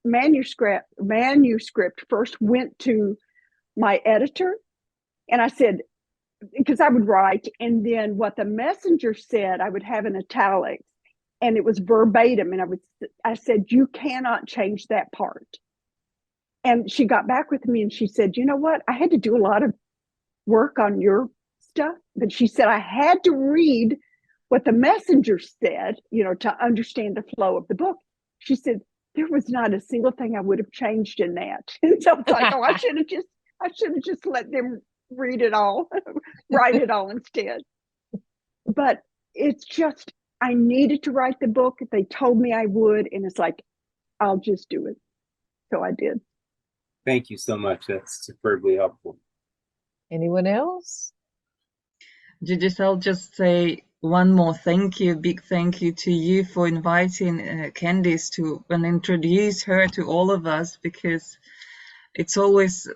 manuscript first went to my editor, and I said, because I would write, and then what the messenger said, I would have in italics, and it was verbatim. And I said, you cannot change that part. And she got back with me and she said, you know what? I had to do a lot of work on your stuff. But she said, I had to read what the messenger said, to understand the flow of the book. She said, there was not a single thing I would have changed in that. And so it's like, I should have just let them read it all, write it all instead. But it's just, I needed to write the book. They told me I would, and it's like, I'll just do it. So I did. Thank you so much. That's superbly helpful. Anyone else? Judith, I'll just say one more big thank you to you for inviting Candice to and introduce her to all of us, because it's always,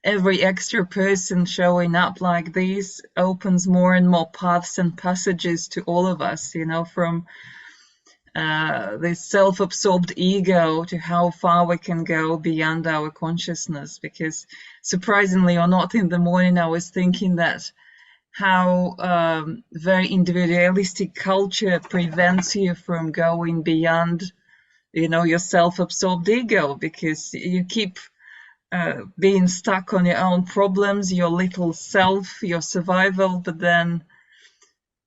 every extra person showing up like this opens more and more paths and passages to all of us, from this self-absorbed ego to how far we can go beyond our consciousness. Because surprisingly or not, in the morning I was thinking that how very individualistic culture prevents you from going beyond, your self-absorbed ego, because you keep being stuck on your own problems, your little self, your survival. But then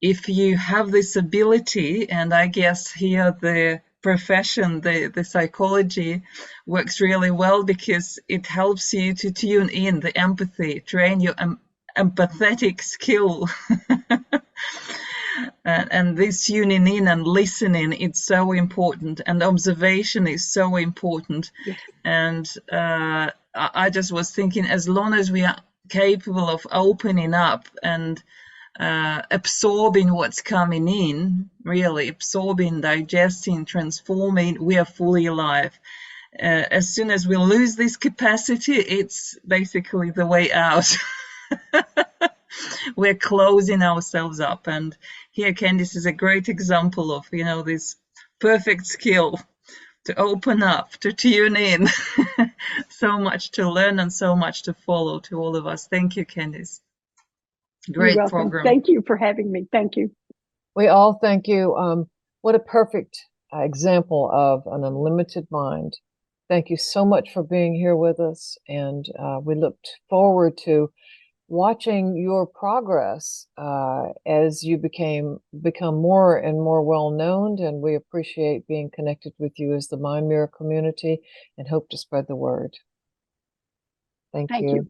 if you have this ability, and I guess here the profession, the psychology works really well, because it helps you to tune in the empathy, train your empathetic skill. And this tuning in and listening, it's so important, and observation is so important. Yes. And I just was thinking, as long as we are capable of opening up and absorbing what's coming in, really absorbing, digesting, transforming, we are fully alive. As soon as we lose this capacity, it's basically the way out. we're closing ourselves up. And here, Candice is a great example of, you know, this perfect skill to open up, to tune in. So much to learn and so much to follow to all of us. Thank you, Candice. Great You're welcome. program. Thank you for having me. Thank you. We all thank you. What a perfect example of an unlimited mind. Thank you so much for being here with us, and we looked forward to watching your progress as you become more and more well known, and we appreciate being connected with you as the Mind Mirror community and hope to spread the word. Thank you.